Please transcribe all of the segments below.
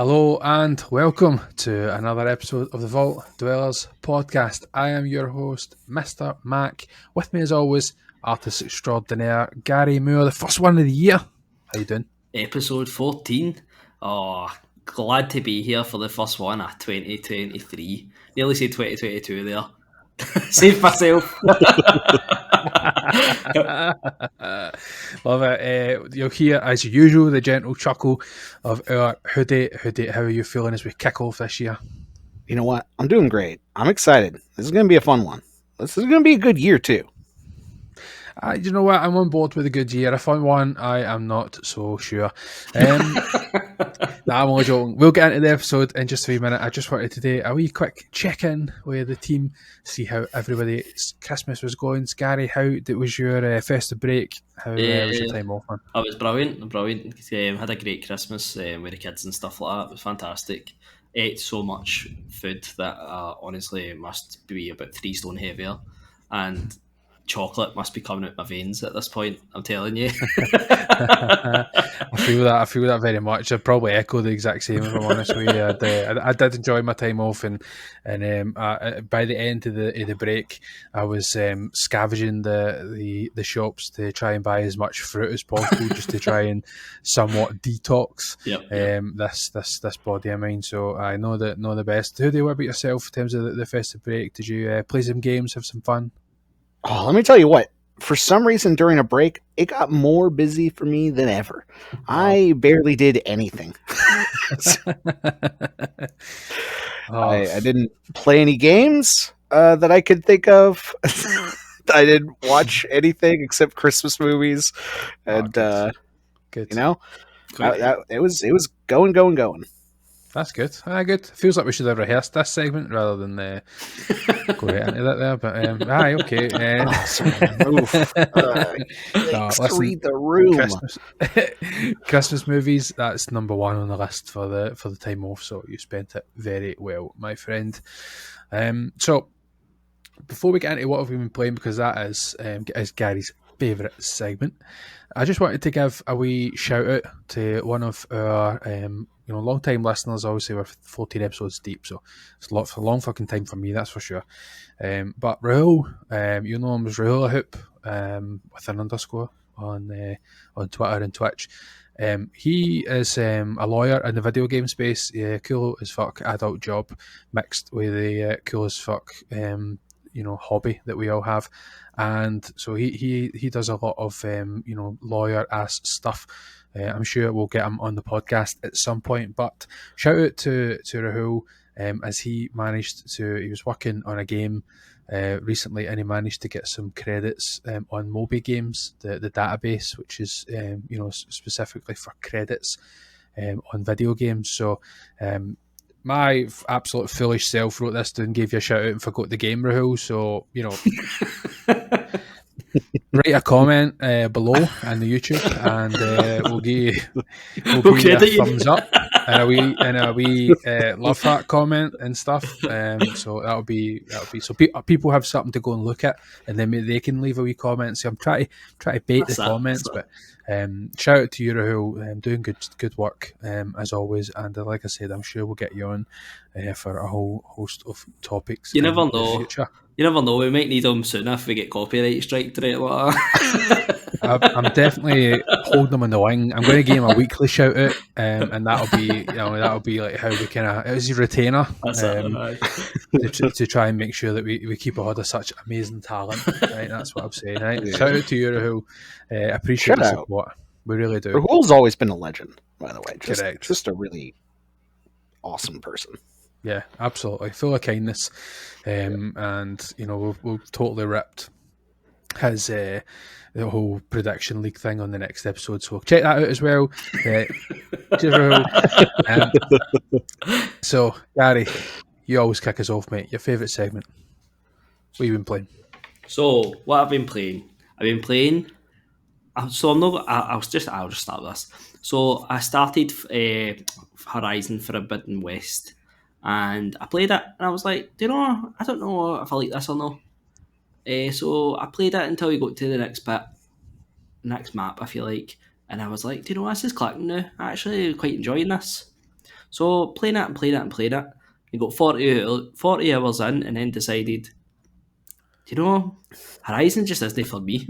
Hello and welcome to another episode of the Vault Dwellers Podcast. I am your host, MrMac. With me as always, artist extraordinaire Gary Moore, the first one of the year. How you doing? Episode 14. Oh, glad to be here for the first one of 2023. Nearly say 2022 there. Save myself. Love it. You'll hear, as usual, the gentle chuckle of our Hoodie. Hoodie, how are you feeling as we kick off this year? You know what? I'm doing great. I'm excited. This is going to be a fun one. This is going to be a good year, too. You know what? I'm on board with a good year. A fun one, I am not so sure. I'm only joking. We'll get into the episode in just a few minutes. I just wanted to do a wee quick check-in with the team, see how everybody's Christmas was going. Gary, how was your festive break? How was your time off, man? I was brilliant. Had a great Christmas with the kids and stuff like that. It was fantastic. Ate so much food that honestly must be about 3 stone heavier. And chocolate must be coming out my veins at this point, I'm telling you. I feel that very much. I probably echo the exact same, if I'm honest with you. I did enjoy my time off, and by the end of the break, I was scavenging the shops to try and buy as much fruit as possible, just to try and somewhat detox this body of mine. So I know the best. Who do you, what about yourself in terms of the festive break? Did you play some games, have some fun? Oh, let me tell you what. For some reason, during a break, it got more busy for me than ever. Wow. I barely did anything. I didn't play any games that I could think of. I didn't watch anything except Christmas movies, and good. You know, it was going. That's good. Good. Feels like we should have rehearsed this segment rather than go right into that there. But okay. Read the room. Christmas movies. That's number one on the list for the time off. So you spent it very well, my friend. So before we get into what have we been playing, because that is Gary's favourite segment, I just wanted to give a wee shout out to one of our long-time listeners. Obviously, we're 14 episodes deep, so it's a long fucking time for me, that's for sure. But Rahul, you know him as Rahul Hoop, with an underscore on Twitter and Twitch. He is a lawyer in the video game space. Yeah, cool as fuck adult job mixed with a cool as fuck hobby that we all have. And so he does a lot of lawyer-ass stuff. I'm sure we'll get him on the podcast at some point. But shout out to Rahul, as he was working on a game recently, and he managed to get some credits on Moby Games, the database, which is specifically for credits on video games. So my absolute foolish self wrote this down, gave you a shout out and forgot the game, Rahul. So write a comment below in the YouTube, and we'll give you a thumbs up and a wee love heart comment and stuff. So that'll be so people have something to go and look at, and then maybe they can leave a wee comment. So I'm trying to bait the comments, but shout out to you, Rahul, doing good work as always. And like I said, I'm sure we'll get you on for a whole host of topics. You never know. You never know. We might need them soon if we get copyright strike to it. I'm definitely holding them on the wing. I'm going to give him a weekly shout out, and that'll be like how we kind of as a retainer to try and make sure that we keep a hold of such amazing talent. Right, that's what I'm saying. Right, yeah. Shout out to you, Rahul. Appreciate the support. We really do. Rahul's always been a legend, by the way. Correct. Just a really awesome person. Yeah, absolutely. Full of kindness. And, we've totally ripped his the whole prediction league thing on the next episode. So check that out as well. So, Gary, you always kick us off, mate. Your favourite segment. What have you been playing? So, what I've been playing? So I'll just start with this. So I started Horizon Forbidden West, and I played it, and I was like, I don't know if I like this or not. So I played it until we got to the next map, I feel like, and I was like, this is clicking now. I'm actually quite enjoying this. So playing it. You got 40 hours in, and then decided, Horizon just isn't for me.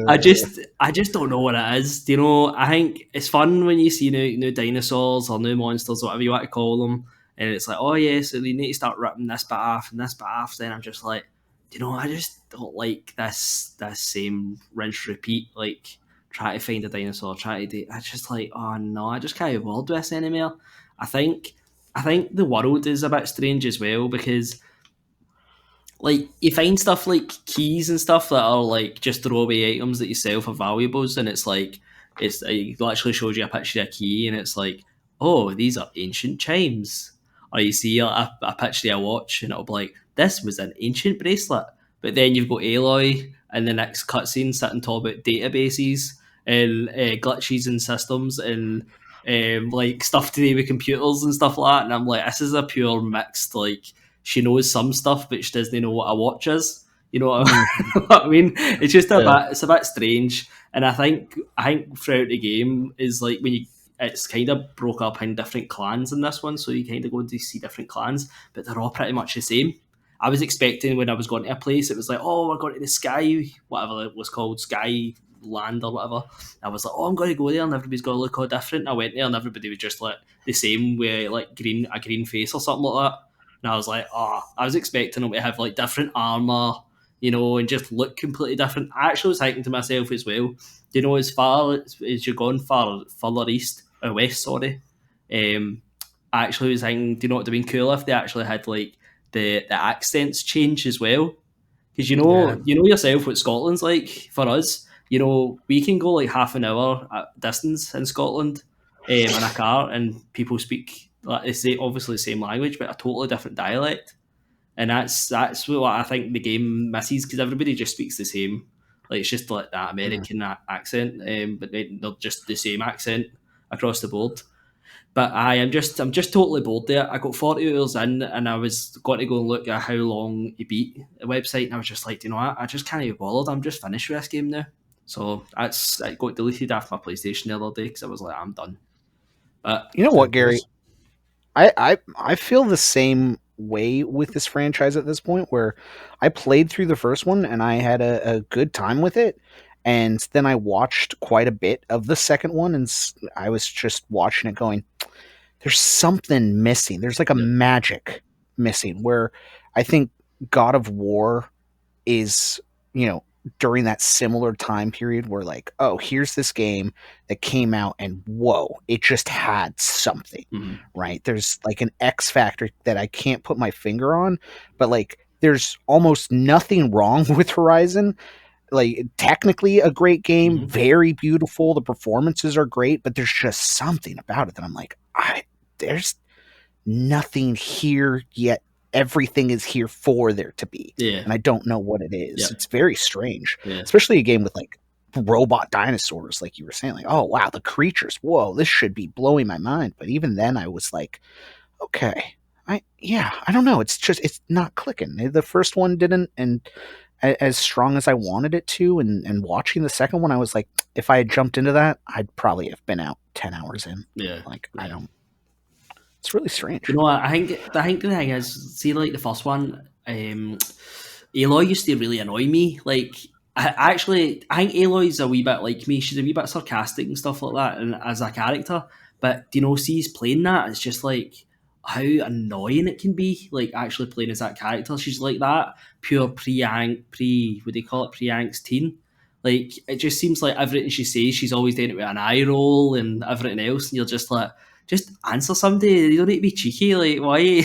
I just don't know what it is. I think it's fun when you see new dinosaurs or new monsters, whatever you want to call them, and it's like, oh yeah, so they need to start ripping this bit off and this bit off. Then I'm just like, I just don't like this same rinse repeat. Like, try to find a dinosaur, try to do. I just like, oh no, I just can't be bothered with this anymore. I think the world is a bit strange as well, because like you find stuff like keys and stuff that are like just throwaway items that you sell for valuables, and it's like it literally shows you a picture of a key, and it's like, oh, these are ancient chimes. Or you see a picture of a watch, and it'll be like, this was an ancient bracelet. But then you've got Aloy in the next cutscene sitting talking about databases and glitches in systems and like stuff to do with computers and stuff like that. And I'm like, this is a pure mixed, like, she knows some stuff, but she doesn't know what a watch is. You know what I mean? It's just it's a bit strange. And I think throughout the game is like it's kind of broke up in different clans in this one, so you kind of go to see different clans, but they're all pretty much the same. I was expecting when I was going to a place, it was like, oh, we're going to the Sky, whatever it was called, Sky Land or whatever. I was like, oh, I'm going to go there, and everybody's going to look all different. And I went there, and everybody was just like the same, with like a green face or something like that. And I was like, oh, I was expecting them to have like different armor, and just look completely different. I actually was thinking to myself as well, as far as you're going further east or west, sorry, I actually was thinking, what would have been cool if they actually had like the accents change as well? Because you know yourself what Scotland's like for us. We can go like half an hour distance in Scotland in a car, and people speak like they say obviously the same language, but a totally different dialect. And that's what I think the game misses, because everybody just speaks the same. Like, it's just like that American accent, but they're just the same accent across the board. But I'm just totally bored there. I got 40 hours in, and I was going to go and look at how long he beat the website, and I was just like, I just can't be bothered. I'm just finished with this game now. So I got deleted off my PlayStation the other day because I was like, I'm done. But you know what, Gary? I feel the same way with this franchise at this point, where I played through the first one and I had a good time with it, and then I watched quite a bit of the second one, and I was just watching it going, there's something missing. There's like a magic missing, where I think God of War is, during that similar time period where like, oh, here's this game that came out and whoa, it just had something, right? There's like an X factor that I can't put my finger on, but like there's almost nothing wrong with Horizon. Like, technically a great game, very beautiful, the performances are great, but there's just something about it that I'm like, there's nothing here yet. Everything is here for there to be. And I don't know what it is. It's very strange. Especially a game with like robot dinosaurs, like you were saying, like, oh wow, the creatures, whoa, this should be blowing my mind. But even then I was like, okay, I don't know. It's not clicking. The first one didn't, and as strong as I wanted it to, and watching the second one, I was like, if I had jumped into that, I'd probably have been out 10 hours in. I don't. It's really strange. I think the thing is, see, like the first one, Aloy used to really annoy me. Like, I think Aloy's a wee bit like me. She's a wee bit sarcastic and stuff like that, and as a character. But see, he's playing that, it's just like how annoying it can be. Like, actually playing as that character, she's like that pure pre-angst teen. Like, it just seems like everything she says, she's always doing it with an eye roll and everything else, and you're just like, just answer somebody. You don't need to be cheeky. Like, why?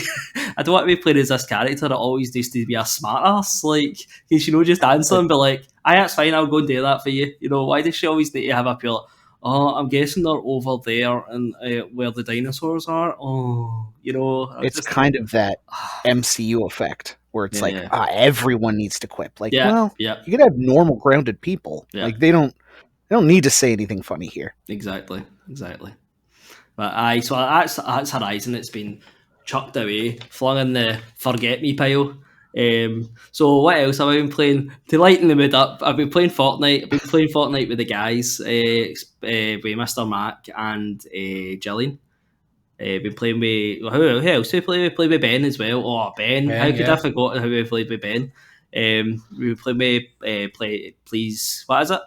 I don't want to be playing as this character that always needs to be a smart ass. Like, just answer and be like, that's fine, I'll go and do that for you. Why does she always need to have a pure, oh, I'm guessing they're over there and where the dinosaurs are? Oh, it's just kind of that MCU effect where it's like, everyone needs to quip. Like, you could have normal, grounded people. Like, they don't need to say anything funny here. Exactly. But so that's Horizon. It's been chucked away, flung in the forget me pile. So what else have I been playing? To lighten the mood up, I've been playing Fortnite. I've been playing Fortnite with the guys, with MrMac and Jillian. Been playing with who else? We played with Ben as well. Oh, Ben! How could I have forgotten how we played with Ben? We played with please. What is it?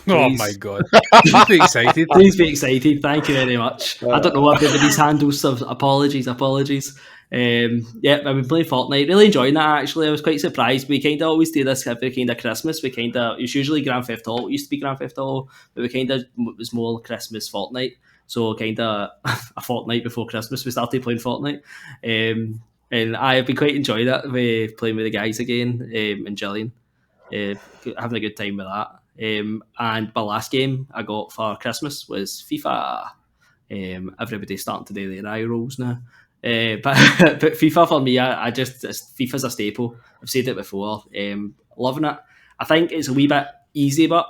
Please. Oh my god! Please be excited. Please be excited. Thank you very much. I don't know everybody's handles, so apologies. Yeah, I've been playing Fortnite. Really enjoying that. Actually, I was quite surprised. We kind of always do this every kind of Christmas. It's usually Grand Theft Auto. It used to be Grand Theft Auto, but it was more Christmas Fortnite. So kind of a fortnight before Christmas, we started playing Fortnite. And I have been quite enjoying that. Playing with the guys again, and Jillian. Having a good time with that. And my last game I got for Christmas was FIFA. Everybody's starting to do their eye rolls now. But FIFA for me, FIFA's a staple. I've said it before. Loving it. I think it's a wee bit easy, but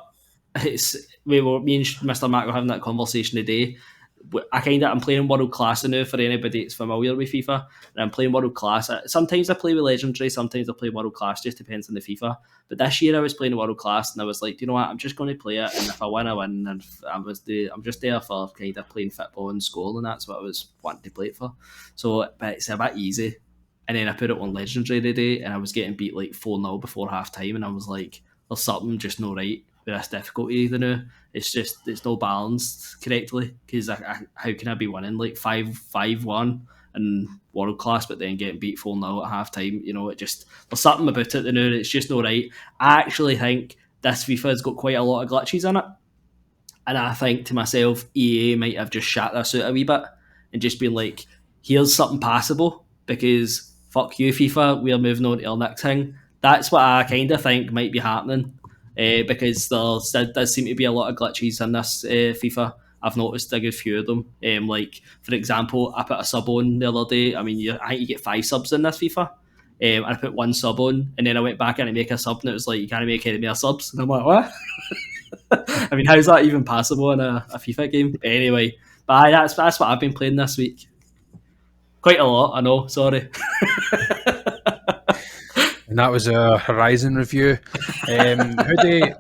me and Mr. Mac were having that conversation today. I'm playing World Class now for anybody that's familiar with FIFA, and I'm playing World Class. Sometimes I play with Legendary, sometimes I play World Class, just depends on the FIFA. But this year I was playing World Class, and I was like, you know what, I'm just going to play it, and if I win, I win. And I'm just there for kind of playing football and school, and that's what I was wanting to play it for. So, but it's a bit easy. And then I put it on Legendary today, and I was getting beat like 4-0 before half time, and I was like, there's something just no right with this difficulty now. It's not balanced correctly, because how can I be winning like 5-1 in World Class but then getting beat 4-0 at half time? You know, there's something about it now. It's just not right. I actually think this FIFA's got quite a lot of glitches in it, and I think to myself, EA might have just shat this out a wee bit and just been like, here's something passable, because fuck you FIFA, we're moving on to our next thing. That's what I kind of think might be happening. Because there does seem to be a lot of glitches in this FIFA. I've noticed a good few of them. Like, for example, I put a sub on the other day. I mean, I think you get 5 subs in this FIFA. I put 1 sub on, and then I went back in to make a sub, and it was like, you can't make any more subs. And I'm like, what? I mean, how's that even possible in a FIFA game? Anyway, but that's what I've been playing this week. Quite a lot, I know, sorry. And that was a Horizon review. Hoodie,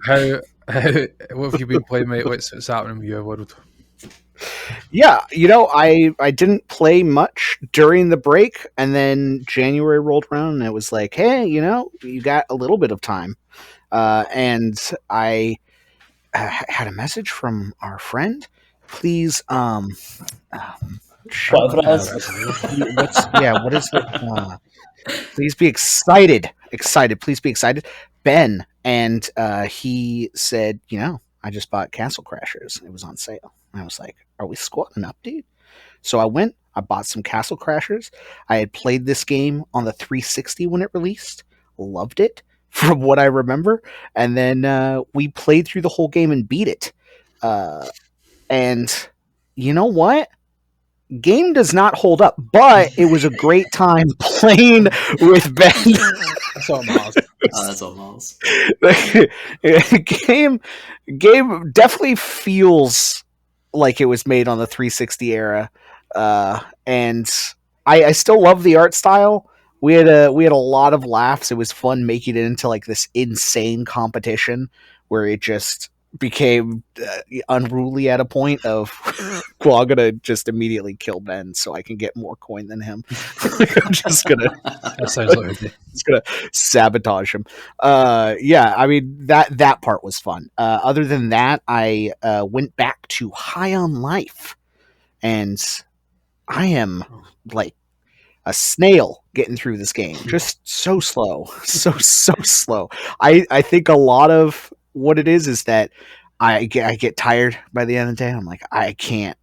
what have you been playing, mate? What's happening with your world? Yeah, I didn't play much during the break, and then January rolled around, and it was like, hey, you got a little bit of time. And I had a message from our friend. Please, what is it? Please be excited. Please be excited. Ben, and he said, I just bought Castle Crashers. It was on sale. And I was like, are we squatting up, dude? So I went, I bought some Castle Crashers. I had played this game on the 360 when it released. Loved it, from what I remember. And then we played through the whole game and beat it. And you know what? Game does not hold up, but it was a great time playing with Ben. That's all Miles. That's all Miles. Game definitely feels like it was made on the 360 era, and I still love the art style. We had a lot of laughs. It was fun making it into like this insane competition where it just became unruly at a point of, well, I'm gonna just immediately kill Ben so I can get more coin than him. I'm just gonna sabotage him. Yeah, I mean that part was fun. Other than that, I went back to High on Life, and I am like a snail getting through this game, just so slow, so slow. I think a lot of what it is that I get tired by the end of the day. I'm like, I can't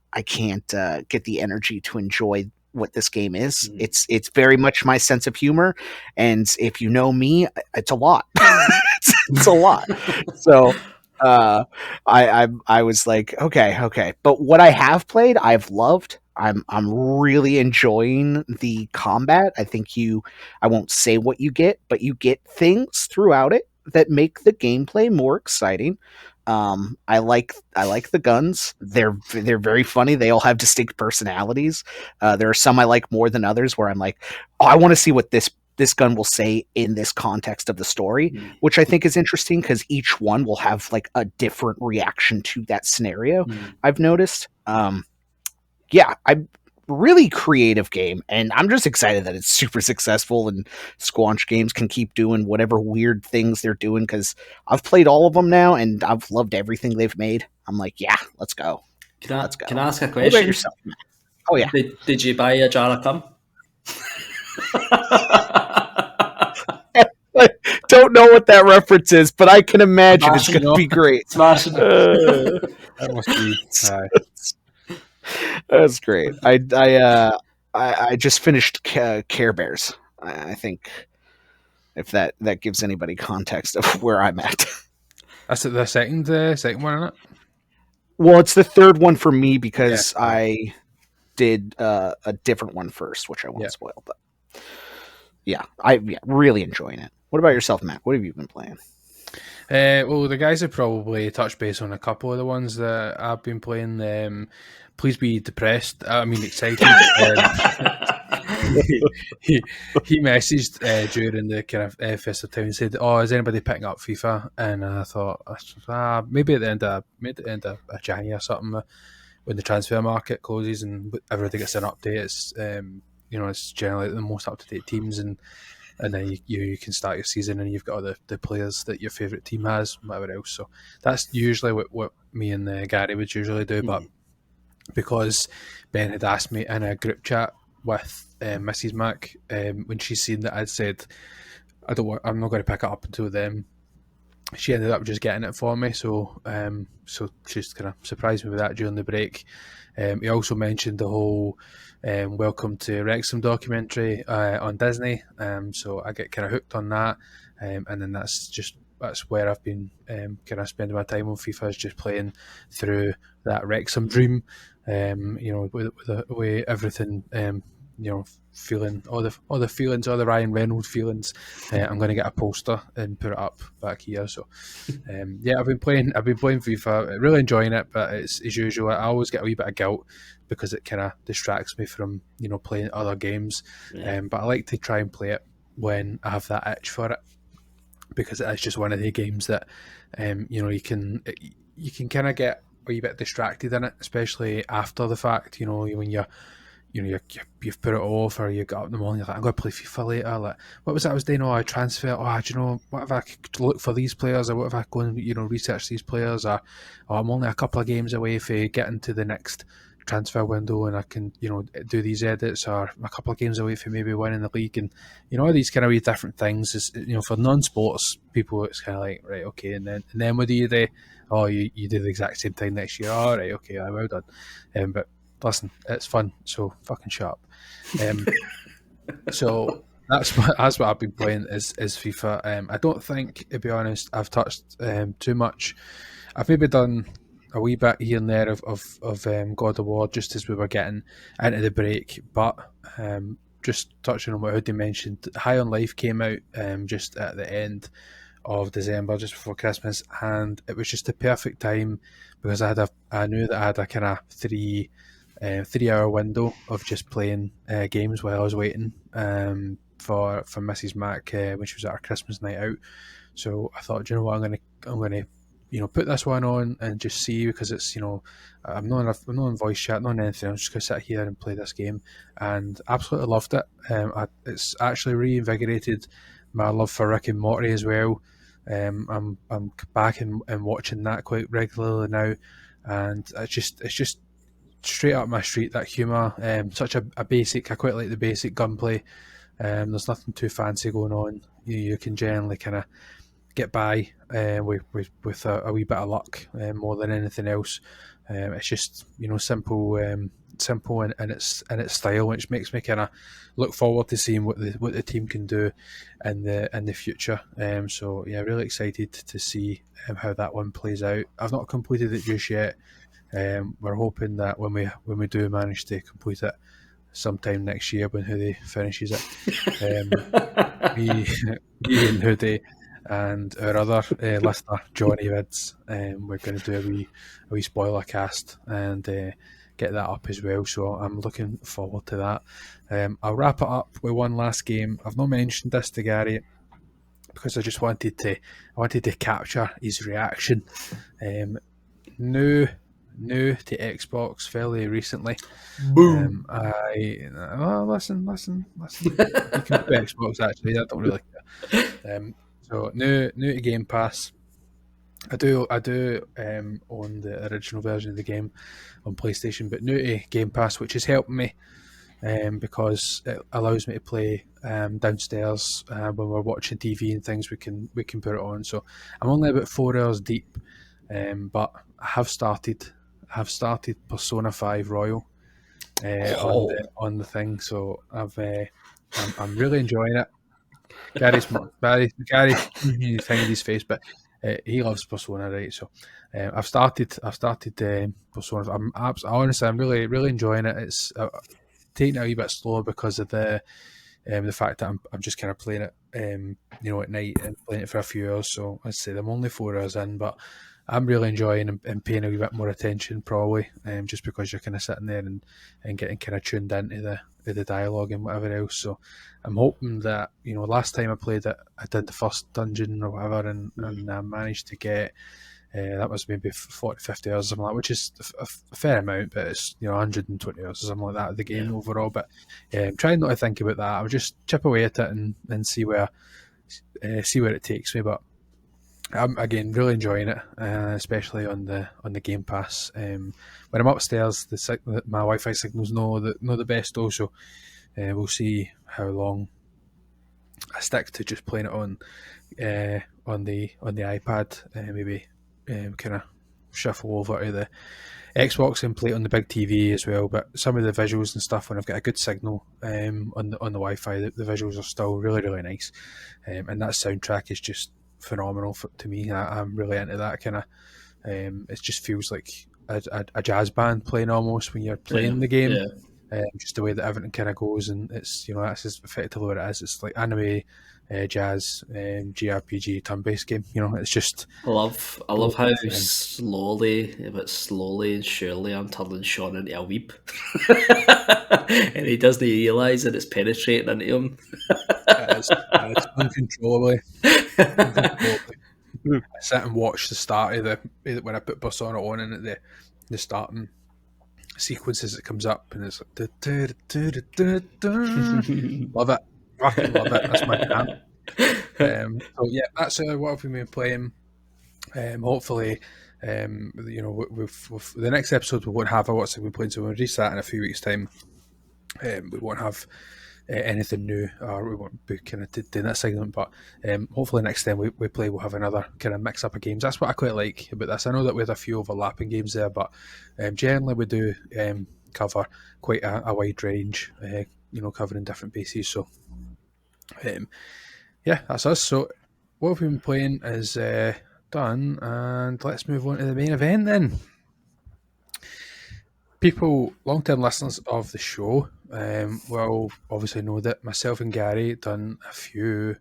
get the energy to enjoy what this game is. It's very much my sense of humor, and if you know me, it's a lot. it's a lot. So I was like, okay. But what I have played, I've loved. I'm really enjoying the combat. I think I won't say what you get, but you get things throughout it that make the gameplay more exciting. I like the guns. They're very funny. They all have distinct personalities. There are some I like more than others where I'm like, oh, I want to see what this this gun will say in this context of the story, which I think is interesting because each one will have like a different reaction to that scenario. I've noticed. Yeah, I'm really creative game, and I'm just excited that it's super successful and Squanch Games can keep doing whatever weird things they're doing because I've played all of them now and I've loved everything they've made. I'm like, yeah, let's go. Let's go. Can I ask a question? What about yourself, man? Oh yeah. Did you buy a jar of cum? I don't know what that reference is, but I can imagine it's going to be great. That must be. That's great. I just finished Care Bears. I think if that gives anybody context of where I'm at. That's the second one, isn't it? Well, it's the third one for me because I did a different one first, which I won't spoil. But yeah, really enjoying it. What about yourself, Mac? What have you been playing? Well, the guys have probably touched base on a couple of the ones that I've been playing. Please be depressed. I mean, excited. he messaged during the kind of festive time and said, "Oh, is anybody picking up FIFA?" And I thought, maybe at the end of January or something, when the transfer market closes and everybody gets an update. It's it's generally the most up to date teams and then you can start your season and you've got all the players that your favourite team has, whatever else. So that's usually what me and Gary would usually do. But because Ben had asked me in a group chat with Mrs. Mac, when she's seen that I'd said I'm not going to pick it up until then, she ended up just getting it for me. So she's kind of surprised me with that during the break. He also mentioned the whole Welcome to Wrexham documentary on Disney, so I get kind of hooked on that, and then that's where I've been kind of spending my time on FIFA, is just playing through that Wrexham dream, with everything, feeling all the feelings, all the Ryan Reynolds feelings. I'm going to get a poster and put it up back here. So I've been playing FIFA, really enjoying it, but it's as usual. I always get a wee bit of guilt because it kind of distracts me from playing other games. But I like to try and play it when I have that itch for it, because it is just one of the games that you can kind of get a wee bit distracted in it, especially after the fact. When you've put it off, or you got up in the morning, you're like, I'm going to play FIFA later. Like, what was that I was doing? I transfer. What if I could look for these players, or what if I go and research these players, or I'm only a couple of games away from getting to the next transfer window, and I can do these edits, or a couple of games away from maybe winning the league, and all these kind of wee different things. Is for non-sports people, it's kind of like, right, okay, and then what do you do? Oh, you do the exact same thing next year. All right, okay, well done. But listen, it's fun, so fucking shut up. So that's what I've been playing is FIFA. I don't think, to be honest, I've touched too much. I've maybe done a wee bit here and there of God of War just as we were getting into the break, but just touching on what Hoodie mentioned, High on Life came out just at the end of December, just before Christmas, and it was just the perfect time because I knew that I had a kind of 3-hour window of just playing games while I was waiting for Mrs. Mac when she was at our Christmas night out. So I thought, I'm gonna put this one on and just see, because it's I'm not in voice chat, not in anything. I'm just gonna sit here and play this game, and absolutely loved it. It's actually reinvigorated my love for Rick and Morty as well. I'm back and watching that quite regularly now, and it's just straight up my street, that humour. Such a basic. I quite like the basic gunplay. There's nothing too fancy going on. You can generally kind of get by with a wee bit of luck more than anything else. It's just simple in its style, which makes me kind of look forward to seeing what the team can do in the future. So yeah, really excited to see how that one plays out. I've not completed it just yet. We're hoping that when we do manage to complete it sometime next year, when Hoodie finishes it, me and Hoodie and our other listener Johnny Vids, we're going to do a wee spoiler cast and get that up as well. So I'm looking forward to that. I'll wrap it up with one last game. I've not mentioned this to Gary because I just wanted to capture his reaction. New to Xbox fairly recently. Boom. Listen. You can play Xbox actually. I don't really care. So new to Game Pass. I do own the original version of the game on PlayStation, but new to Game Pass, which has helped me because it allows me to play downstairs when we're watching TV and things. We can put it on. So I'm only about 4 hours deep, but I have started Persona 5 Royal on the thing. So I'm really enjoying it. Gary, you find his face, but he loves Persona, right? So I've started Persona. I'm really enjoying it. It's taking it a wee bit slower because of the fact that I'm just kind of playing it, at night and playing it for a few hours. So I'd say I'm only 4 hours in, but I'm really enjoying and paying a wee bit more attention, probably, just because you're kind of sitting there and getting kind of tuned into the dialogue and whatever else. So I'm hoping that, last time I played it, I did the first dungeon or whatever, and I managed to get that was maybe 40, 50 hours or something like that, which is a fair amount, but it's 120 hours or something like that of the game overall. But trying not to think about that, I'll just chip away at it and see where it takes me. But I'm again really enjoying it, especially on the Game Pass. When I'm upstairs, my Wi-Fi signal's not the best though, so we'll see how long I stick to just playing it on the iPad. Maybe kind of shuffle over to the Xbox and play it on the big TV as well. But some of the visuals and stuff, when I've got a good signal on the Wi-Fi, the visuals are still really, really nice, and that soundtrack is just phenomenal to me. I'm really into that kind of. It just feels like a jazz band playing almost when you're playing the game. Just the way that everything kind of goes, and it's that's just effectively what it is. It's like anime, jazz, JRPG turn-based game. It's just I love how slowly and surely I'm turning Sean into a weep, and he doesn't realise that it's penetrating into him. It's uncontrollably. I sit and watch the start of when I put Persona on, and at the starting sequences it comes up, and it's like love it, fucking love it. That's my jam. So yeah, that's what I've been playing. Hopefully, with the next episode we won't have what's I've been playing. So we'll release that in a few weeks' time. We won't have anything new, or we won't be kind of doing that segment. But hopefully next time we play, we'll have another kind of mix up of games. That's what I quite like about this. I know that we had a few overlapping games there, but generally we do cover quite a wide range, covering different bases. So yeah, that's us. So what we've been playing is done, and let's move on to the main event then. People, long-term listeners of the show, will obviously know that myself and Gary done a few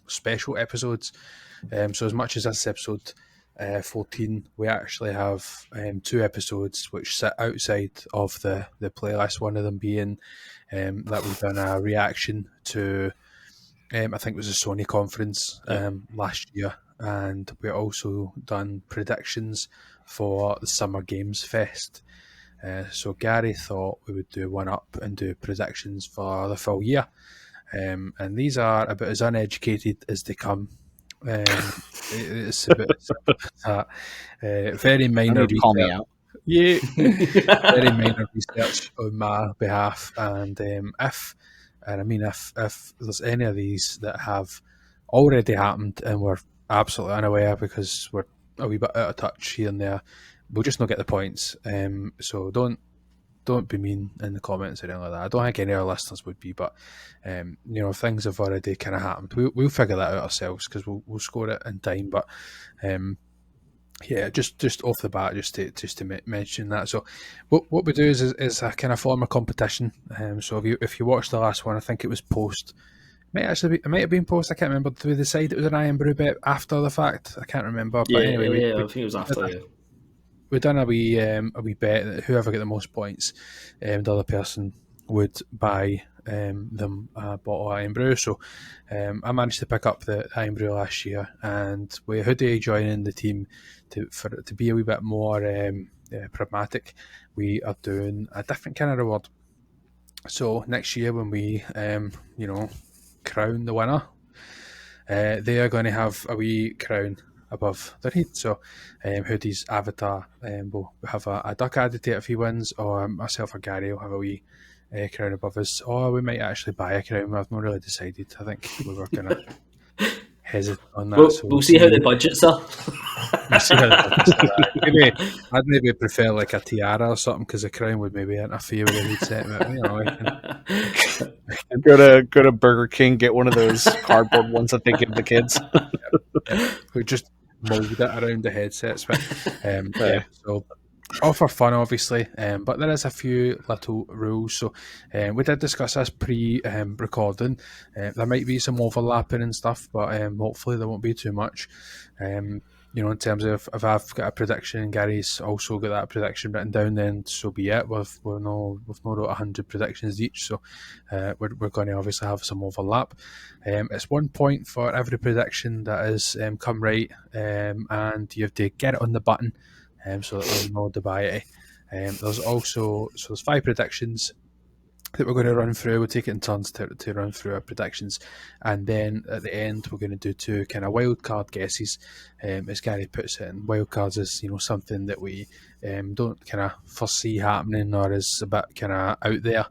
special episodes. So as much as this episode 14, we actually have 2 episodes which sit outside of the playlist. One of them being that we've done a reaction to, I think it was a Sony conference last year, and we also done predictions for the Summer Games Fest. So Gary thought we would do one up and do predictions for the full year, and these are about as uneducated as they come. It's a bit very minor research. Yeah, very minor research on my behalf, and if there's any of these that have already happened and we're absolutely unaware because we're a wee bit out of touch here and there, we'll just not get the points. So don't be mean in the comments or anything like that. I don't think any of our listeners would be, but things have already kind of happened. We'll figure that out ourselves because we'll score it in time. But yeah, just off the bat, just to mention that. So what we do is a kind of form of competition. So if you watch the last one, I think it was post. It might have been post. I can't remember. Did we decide it was an Iron Brew bet after the fact? I can't remember. But anyway, I think it was after. we done a wee bet that whoever got the most points, the other person would buy them a bottle of Irn-Bru. So I managed to pick up the Irn-Bru last year, and with Hoodie joining the team to be a wee bit more pragmatic, we are doing a different kind of reward. So next year when we crown the winner, they are going to have a wee crown above their head. So Hoodie's avatar will have a duck added to it if he wins, or myself or Gary will have a wee crown above us, or we might actually buy a crown. We've not really decided. I think we were going to hesitate on that. We'll see how the budgets are. I'd maybe prefer like a tiara or something, because a crown would maybe interfere with the headset. But, go to Burger King, get one of those cardboard ones that they give the kids. We just mold it around the headsets. But, so all for fun, obviously, but there is a few little rules. So we did discuss this pre-recording. There might be some overlapping and stuff, but hopefully there won't be too much. In terms of if I've got a prediction and Gary's also got that prediction written down, then so be it. We've not wrote 100 predictions each, so we're going to obviously have some overlap. It's 1 point for every prediction that has come right, and you have to get it on the button. So that there's no debate. There's 5 predictions that we're going to run through. We'll take it in turns to run through our predictions, and then at the end we're going to do 2 kind of wild card guesses. As Gary puts it, and wild cards is something that we don't kind of foresee happening, or is a bit kind of out there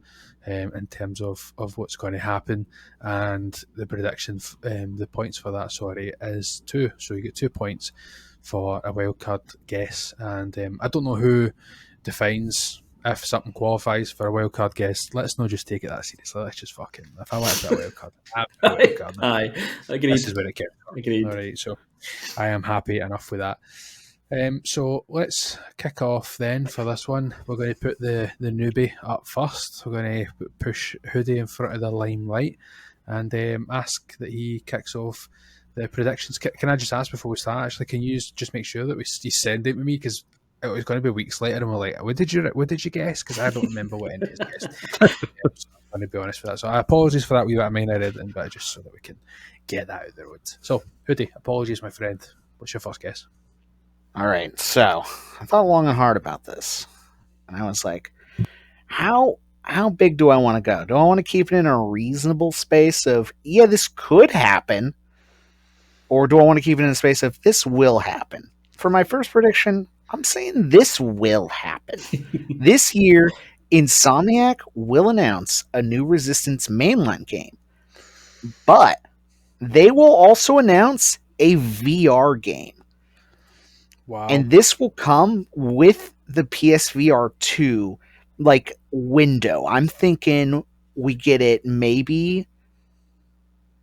in terms of what's going to happen. And the prediction, the points for that, is 2. So you get 2 points for a wildcard guess, and I don't know who defines if something qualifies for a wildcard guess. Let's not just take it that seriously. Let's just fucking, if I want to put a wildcard, aye, agreed. This is where it came from. Agreed. All right, so I am happy enough with that. So let's kick off then for this one. We're going to put the newbie up first. We're going to push Hoodie in front of the limelight and ask that he kicks off the predictions. Can I just ask before we start, actually, can you just make sure that you send it with me, because it was going to be weeks later and we're like, what did you guess? Because I don't remember what any of us guessed. So I'm going to be honest with that. So I apologies for that wee bit of mine editing, but just so that we can get that out of the road. So Hoodie, apologies, my friend. What's your first guess? All right, so I thought long and hard about this, and I was like, how big do I want to go? Do I want to keep it in a reasonable space of, yeah, this could happen, or do I want to keep it in a space of, this will happen? For my first prediction, I'm saying this will happen. This year, Insomniac will announce a new Resistance mainline game, but they will also announce a VR game. Wow. And this will come with the PSVR 2 window. I'm thinking we get it maybe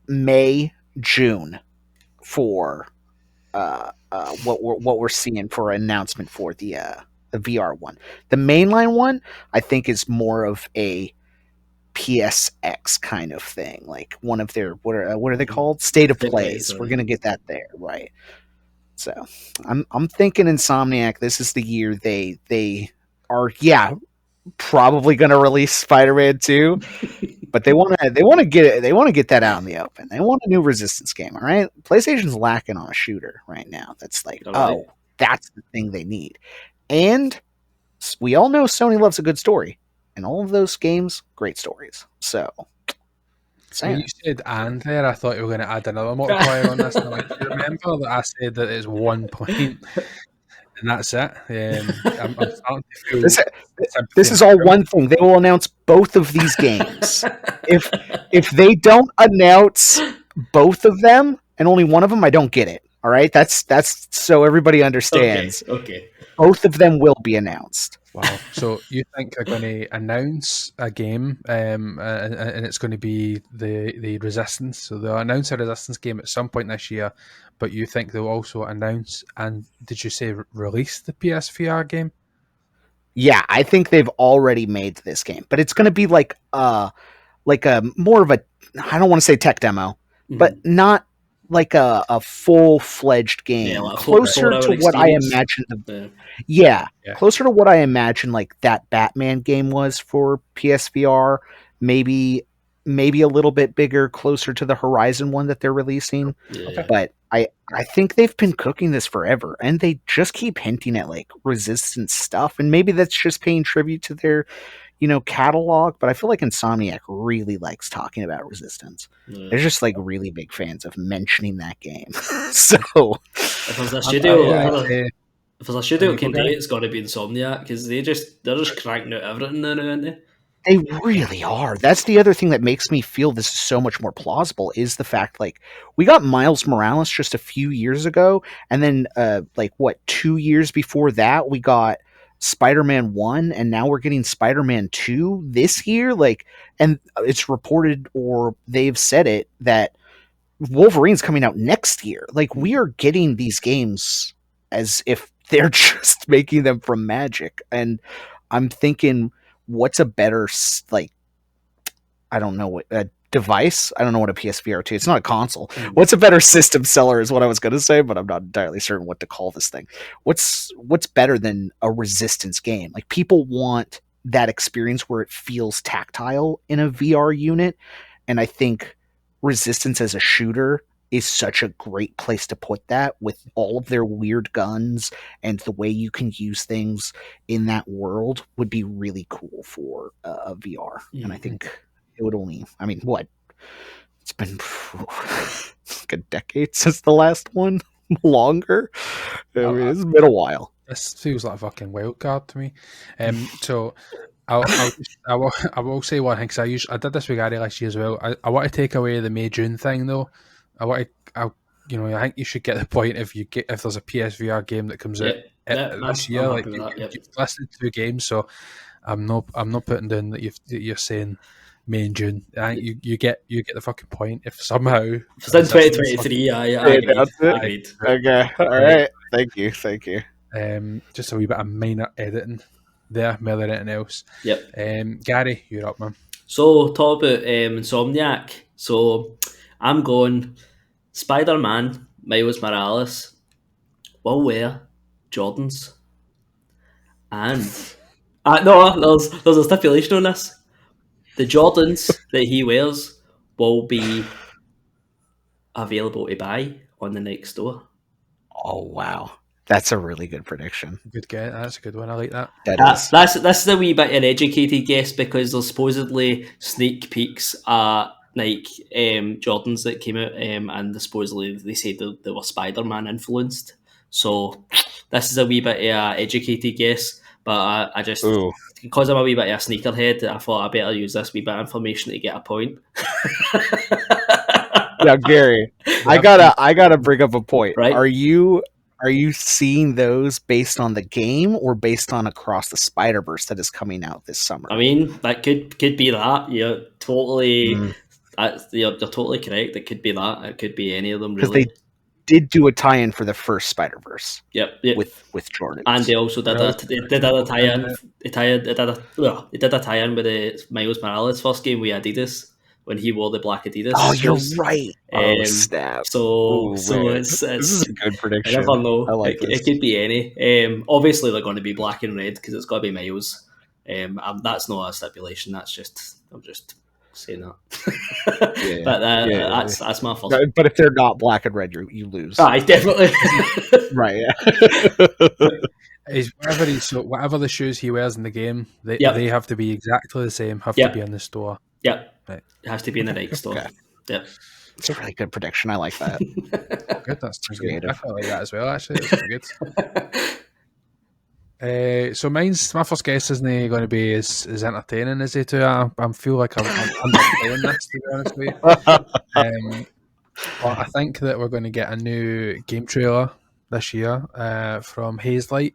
May, June for what we're seeing for an announcement for the VR one. The mainline one, I think, is more of a PSX kind of thing, like one of their what are they called? State of plays. We're gonna get that there, right? So I'm thinking Insomniac, this is the year they are probably going to release Spider-Man 2, but they want to get that out in the open. They want a new Resistance game, all right? PlayStation's lacking on a shooter right now. That's like, that's the thing they need. And we all know Sony loves a good story, and all of those games, great stories. So when you said "and" there, I thought you were going to add another multiplier on this. And I'm like, do you remember that I said that it's 1 point, and that's it? I'm starting to feel this is all one thing. They will announce both of these games. if they don't announce both of them and only one of them, I don't get it. All right, that's so everybody understands. Okay. Both of them will be announced. Wow. So you think they're going to announce a game and it's going to be the Resistance. So they'll announce a Resistance game at some point this year, but you think they'll also announce, and did you say release the PSVR game? Yeah, I think they've already made this game, but it's going to be like a more of a, I don't want to say tech demo, but not like a full-fledged game, like closer to what I imagined. Closer to what I imagined like that Batman game was for PSVR. Maybe a little bit bigger, closer to the Horizon one that they're releasing. Yeah. But I think they've been cooking this forever, and they just keep hinting at like Resistance stuff, and maybe that's just paying tribute to their catalog, but I feel like Insomniac really likes talking about Resistance. They're just like really big fans of mentioning that game. So if there's a studio can do it's got to be Insomniac, because they're just cranking out everything now, aren't they? They really are. That's the other thing that makes me feel this is so much more plausible, is the fact like we got Miles Morales just a few years ago, and then 2 years before that we got Spider-Man 1, and now we're getting Spider-Man 2 this year. Like, and it's reported, or they've said it, that Wolverine's coming out next year. Like, we are getting these games as if they're just making them from magic. And I'm thinking, what's a better, like, I don't know what a device. I don't know what a PSVR 2. It's not a console. What's a better system seller is what I was going to say, but I'm not entirely certain what to call this thing. What's better than a Resistance game? Like, people want that experience where it feels tactile in a VR unit, and I think Resistance as a shooter is such a great place to put that, with all of their weird guns and the way you can use things in that world would be really cool for a VR. And I think it would only, I mean, what? It's been like a decade since the last one? Longer? I mean, it's been a while. This feels like a fucking wild card to me. So I will say one thing, because I did this with Gary last year as well. I want to take away the May-June thing though. I think you should get the point if there's a PSVR game that comes out this year. Like, you've listed 2 games, so I'm not putting down that you're saying May and June. I think you get the fucking point. If somehow it's in 2023, I agreed. Okay, all right. Thank you. Just a wee bit of minor editing there, more than anything else. Yep. Gary, you're up, man. So talk about Insomniac. So I'm going Spider-Man Miles Morales will wear Jordans, and no, there's a stipulation on this. The Jordans that he wears will be available to buy on the Nike store. Oh wow, that's a really good prediction. Good get. That's a good one. I like that. That's a wee bit an educated guess, because there's supposedly sneak peeks at Nike Jordans that came out, and supposedly they said they were Spider-Man influenced. So this is a wee bit of an educated guess, but I just, because I'm a wee bit of a sneakerhead, I thought I better use this wee bit of information to get a point. Now, Gary, I gotta bring up a point. Right? Are you seeing those based on the game or based on Across the Spider-Verse that is coming out this summer? I mean, that could be that. You're totally, you're totally correct. It could be that. It could be any of them, really. Because they did do a tie-in for the first Spider-Verse. Yep. With Jordan, and they also did a tie-in. They did a tie-in with the Miles Morales first game with Adidas, when he wore the black Adidas. Oh, you're right. Snap. So it's this is a good prediction. I never know. I like it could be any. Obviously, they're going to be black and red because it's got to be Miles. That's not a stipulation. I'm just saying that. That's my first. But if they're not black and red, you lose. Definitely. Right. Yeah. Whatever the shoes he wears in the game, they have to be exactly the same. Have to be in the store. Yeah. Right. It has to be in the Nike store. Okay. Yeah. It's a really good prediction. I like that. Good. That's creative. I like that as well. Actually, that's pretty good. So my first guess isn't going to be as entertaining as it too. I feel like I'm underplaying this, to be honest with you. But I think that we're going to get a new game trailer this year from Hazelight,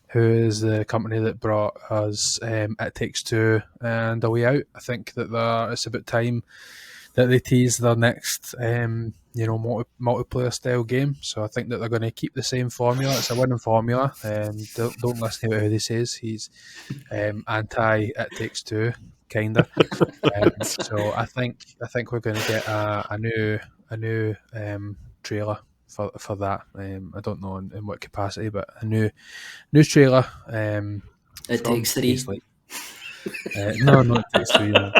who is the company that brought us It Takes Two and A Way Out. I think that it's about time that they tease their next multiplayer style game. So I think that they're going to keep the same formula. It's a winning formula. Don't listen to what he says. He's anti It Takes Two, kinda. So I think we're going to get a new trailer for that. I don't know in what capacity, but a new trailer. It Takes Three. No, not It Takes Three. No.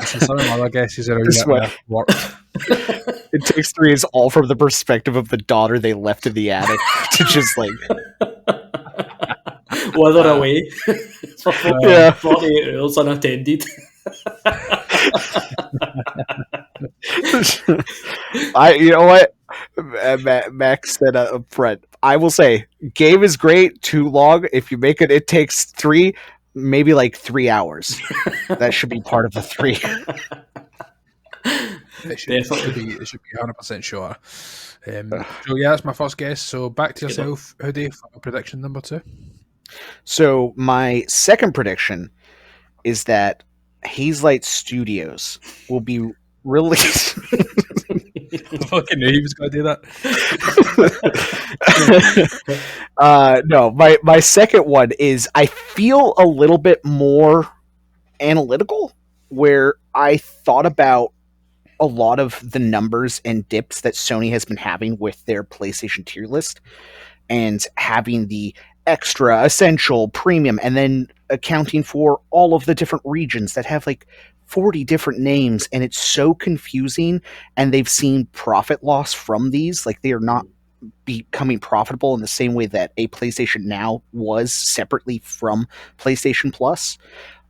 So some of my other guesses around that worked. It Takes Three is all from the perspective of the daughter they left in the attic to just like wither away for 48 hours unattended. You know what? Max said up front. I will say, game is great. Too long. If you make It Takes Three, maybe like 3 hours. That should be part of the 3. It should be 100% sure. So yeah, that's my first guess. So back to yourself, Hoodie, for prediction number 2. So my second prediction is that Hazelight Studios will be released. I fucking knew he was going to do that. No, my second one is I feel a little bit more analytical, where I thought about a lot of the numbers and dips that Sony has been having with their PlayStation tier list, and having the extra, essential, premium, and then accounting for all of the different regions that have like 40 different names, and it's so confusing, and they've seen profit loss from these. Like, they are not becoming profitable in the same way that a PlayStation Now was separately from PlayStation Plus.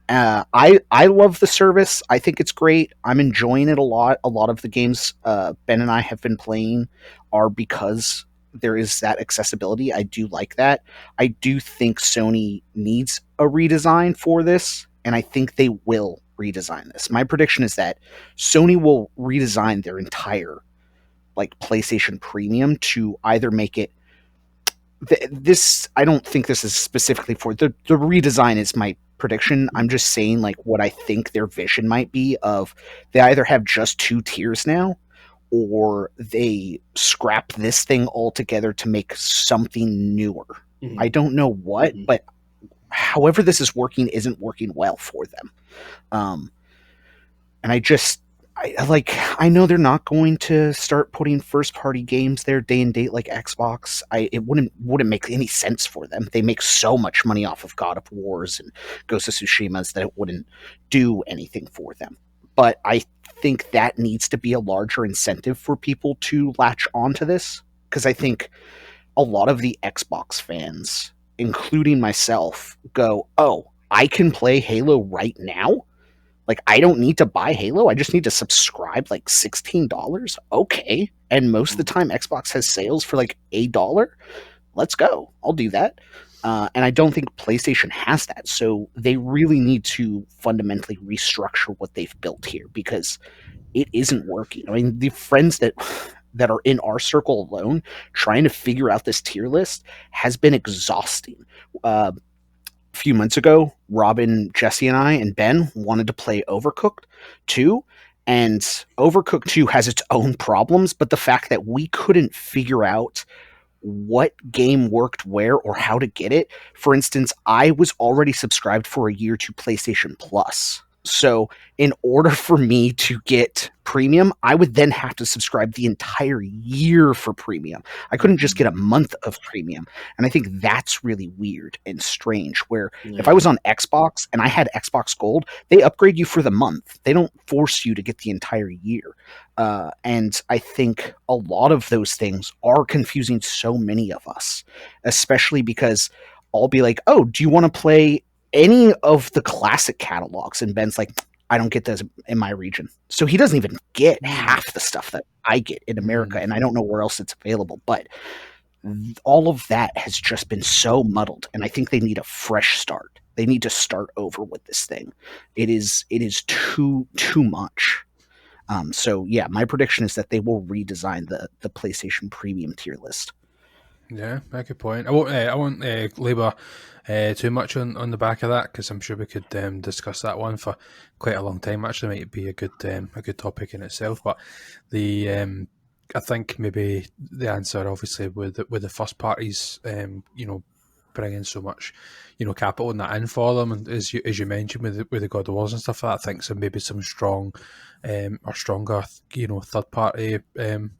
I love the service. I think it's great. I'm enjoying it a lot. A lot of the games Ben and I have been playing are because there is that accessibility. I do like that. I do think Sony needs a redesign for this, and I think they will redesign this. My prediction is that Sony will redesign their entire like PlayStation Premium to either make it this. I don't think this is specifically for the redesign is my prediction. I'm just saying like what I think their vision might be of they either have just 2 tiers now, or they scrap this thing altogether to make something newer. Mm-hmm. I don't know what, but however this is working isn't working well for them. And I know they're not going to start putting first party games there day and date like Xbox. It wouldn't make any sense for them. They make so much money off of God of Wars and Ghost of Tsushima's that it wouldn't do anything for them. But I think that needs to be a larger incentive for people to latch onto this, because I think a lot of the Xbox fans, including myself, go, "Oh, I can play Halo right now? Like, I don't need to buy Halo. I just need to subscribe like $16. Okay." And most of the time, Xbox has sales for like $1. Let's go. I'll do that. And I don't think PlayStation has that. So they really need to fundamentally restructure what they've built here, because it isn't working. I mean, the friends that are in our circle alone trying to figure out this tier list has been exhausting. A few months ago, Robin, Jesse, and I, and Ben wanted to play Overcooked 2, and Overcooked 2 has its own problems, but the fact that we couldn't figure out what game worked where or how to get it. For instance, I was already subscribed for a year to PlayStation Plus. So in order for me to get premium, I would then have to subscribe the entire year for premium. I couldn't just get a month of premium. And I think that's really weird and strange, where if I was on Xbox and I had Xbox Gold, they upgrade you for the month. They don't force you to get the entire year. And I think a lot of those things are confusing so many of us, especially because I'll be like, "Oh, do you want to play any of the classic catalogs?" And Ben's like, "I don't get those in my region." So he doesn't even get half the stuff that I get in America, and I don't know where else it's available. But all of that has just been so muddled, and I think they need a fresh start. They need to start over with this thing. It is too much. So yeah, my prediction is that they will redesign the PlayStation Premium tier list. Yeah, very good point. I won't labour too much on the back of that, because I'm sure we could discuss that one for quite a long time. Actually, might be a good topic in itself. But I think maybe the answer, obviously, with the first parties, bringing so much, capital in that in for them. And as you mentioned with the God of Wars and stuff like that, I think so maybe some strong or stronger, third party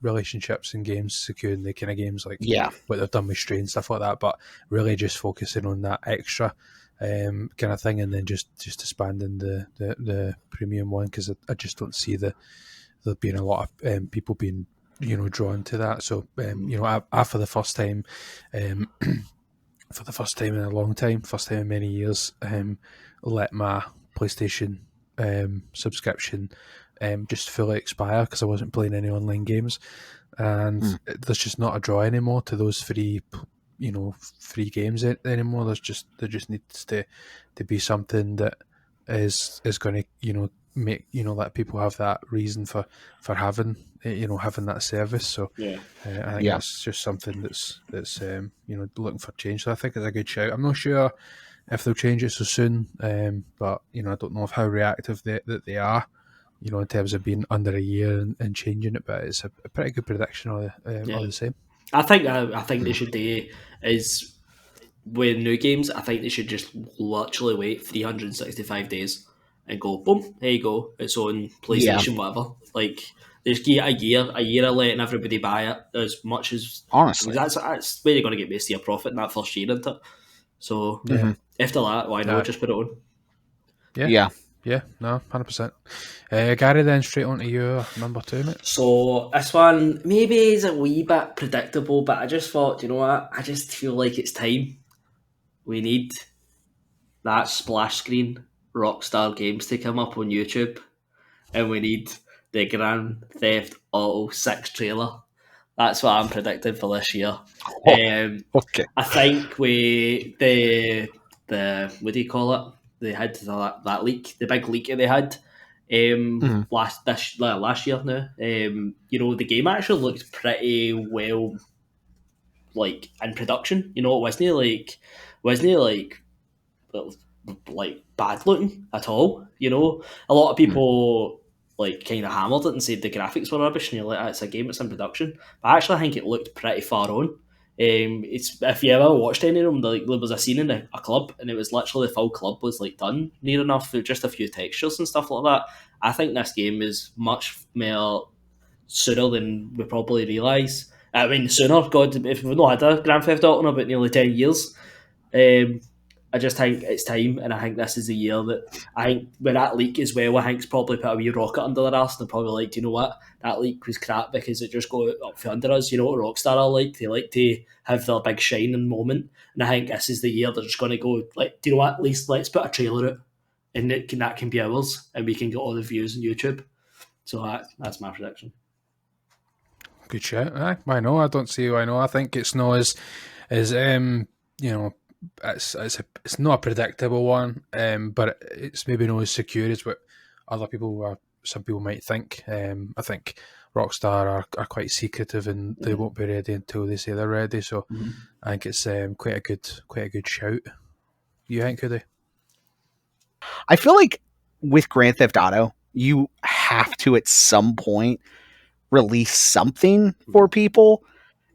relationships in games, securing the kind of games like what they've done with Stray and stuff like that. But really just focusing on that extra kind of thing, and then just expanding the premium one, because I just don't see there being a lot of people being drawn to that. So I for the first time in a long time, first time in many years, let my PlayStation subscription just fully expire because I wasn't playing any online games, and there's just not a draw anymore to those free games anymore. There just needs to be something that is going to make let people have that reason for having having that service. So I think that's just something that's looking for change. So I think it's a good shout. I'm not sure if they'll change it so soon, but I don't know how reactive they are, in terms of being under a year and changing it. But it's a pretty good prediction all the same. I think they should do is with new games. I think they should just literally wait 365 days and go boom, there you go, it's on PlayStation, whatever. Like, just give it a year of letting everybody buy it as much as, honestly, that's where you're going to get most of your profit in that first year, isn't it? So after that, why not just put it on? Yeah, no, 100%. Gary, then straight on to your number 2, mate. So this one maybe is a wee bit predictable, but I just thought, you know what? I just feel like it's time. We need that splash screen Rockstar Games to come up on YouTube, and we need the Grand Theft Auto 6 trailer. That's what I'm predicting for this year. Okay. I think the what do you call it? They had that leak, the big leak that they had last year now. The game actually looked pretty well, like, in production. It wasn't like bad looking at all. A lot of people like kind of hammered it and said the graphics were rubbish, and you're like, it's a game that's in production. But actually, I think it looked pretty far on. It's, if you ever watched any of them, there was a scene in a club, and it was literally the full club was like done near enough with just a few textures and stuff like that. I think this game is much more sooner than we probably realise. I mean, sooner, God, if we've not had a Grand Theft Auto in about nearly 10 years. I just think it's time, and I think this is the year that, I think when that leak as well, I think it's probably put a wee rocket under their arse, and they're probably like, you know what, that leak was crap because it just got up from under us. You know what Rockstar are like? They like to have their big shining moment, and I think this is the year they're just going to go, like, do you know what, at least let's put a trailer out, and that can be ours, and we can get all the views on YouTube. So that's my prediction. Good shout. Why no? I don't see why no. I think it's not as it's not a predictable one, but it's maybe not as secure as what some people might think. I think Rockstar are quite secretive, and they won't be ready until they say they're ready. So I think it's quite a good shout. You think, Hoodie? I feel like with Grand Theft Auto, you have to at some point release something for people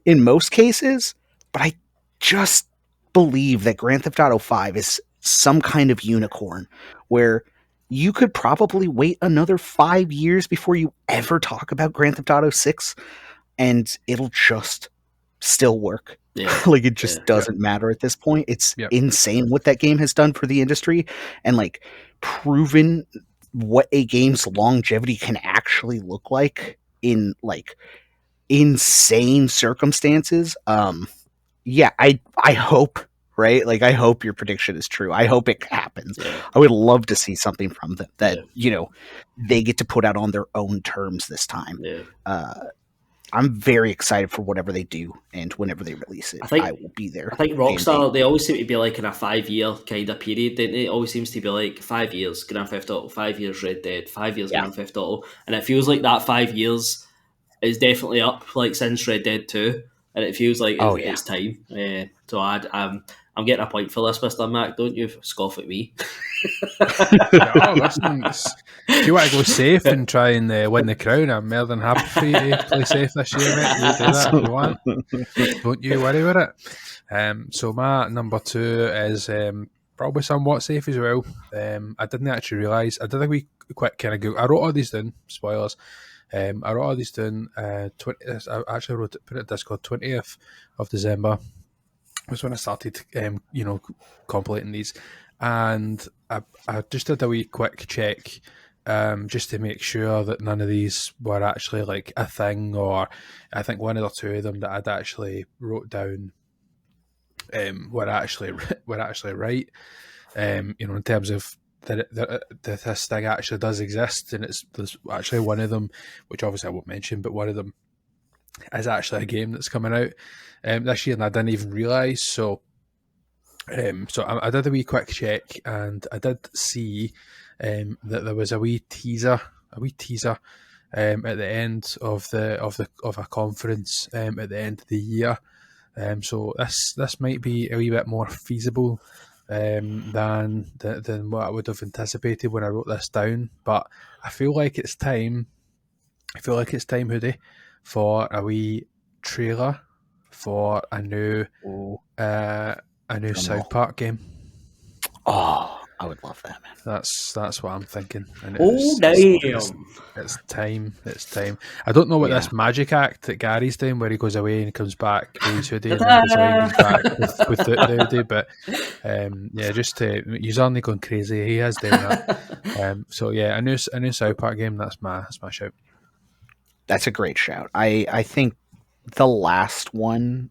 in most cases, but I just believe that Grand Theft Auto 5 is some kind of unicorn where you could probably wait another 5 years before you ever talk about Grand Theft Auto 6, and it'll just still work. Like, it just doesn't matter at this point. It's insane what that game has done for the industry, and like proven what a game's longevity can actually look like in like insane circumstances. I hope, right? Like, I hope your prediction is true. I hope it happens. I would love to see something from them that they get to put out on their own terms this time. I'm very excited for whatever they do, and whenever they release it, I will be there. I think Rockstar, they always seem to be like in a 5-year kind of period, don't they? It always seems to be like 5 years Grand Theft Auto, 5 years Red Dead, 5 years Grand Theft Auto, and it feels like that 5 years is definitely up, like, since Red Dead 2, and it feels like it's time. So I'm getting a point for this, MrMac. Don't you scoff at me. Oh, listen, if you want to go safe and try and win the crown, I'm more than happy for you to play safe this year, mate. You do that if you want. Don't you worry about it. So my number 2 is probably somewhat safe as well. I didn't actually realise. I did a wee quick kind of Google. I wrote all these down. Spoilers. I wrote all these down. I actually put it in Discord. 20th of December was when I started, compilating these, and I just did a wee quick check, just to make sure that none of these were actually like a thing, or I think one or two of them that I'd actually wrote down, were actually right, in terms of that this thing actually does exist, and there's actually one of them, which obviously I won't mention, but one of them is actually a game that's coming out this year, and I didn't even realise. So I did a wee quick check, and I did see that there was a wee teaser at the end of a conference at the end of the year. So this might be a wee bit more feasible than what I would have anticipated when I wrote this down. But I feel like it's time. Hoodie, for a wee trailer for a new South Park game. Oh, I would love that, man. That's what I'm thinking. And damn! It's time. I don't know what this magic act that Gary's doing, where he goes away and comes back with his hoodie, and then goes away and comes back with the hoodie. But he's only going crazy. He is doing that. So yeah, a new South Park game. That's my shout. That's a great shout. I think the last one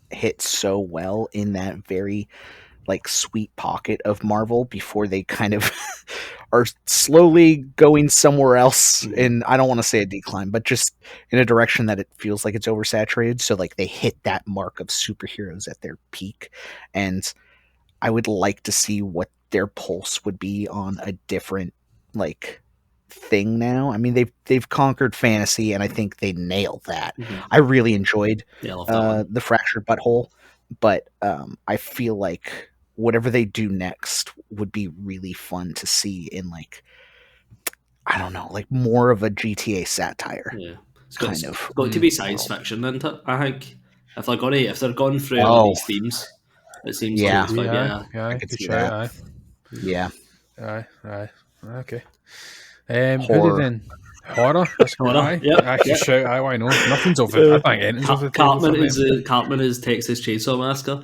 hit so well in that very like sweet pocket of Marvel before they kind of are slowly going somewhere else. And I don't want to say a decline, but just in a direction that it feels like it's oversaturated. So like they hit that mark of superheroes at their peak. And I would like to see what their pulse would be on a different like thing now. I mean, they've conquered fantasy, and I think they nailed that. Mm-hmm. I really enjoyed the Fractured Butthole, but I feel like whatever they do next would be really fun to see in like, I don't know, like more of a GTA satire. Yeah, it's got to be science fiction, isn't it? I think if they're going through all these themes, it seems like it's quite I could see that. Yeah. Aye. Okay. Horror. Then? Horror? That's horror. Yeah. I can shout. Why not? Nothing's over. I think anything's over the table. Cartman is Texas Chainsaw Massacre.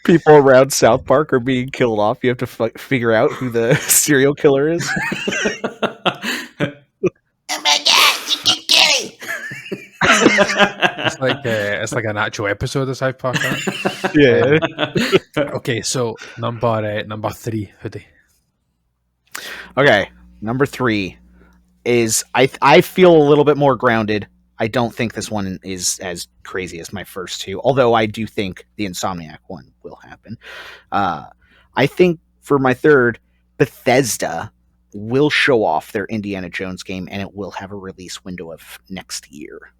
People around South Park are being killed off. You have to figure out who the serial killer is. Oh my god, you can kill it! It's like an actual episode of South Park. Right? Yeah. Okay, so number 3, Hoodie. Okay, number 3 is I feel a little bit more grounded. I don't think this one is as crazy as my first two, although I do think the Insomniac one will happen. I think for my third, Bethesda will show off their Indiana Jones game, and it will have a release window of next year.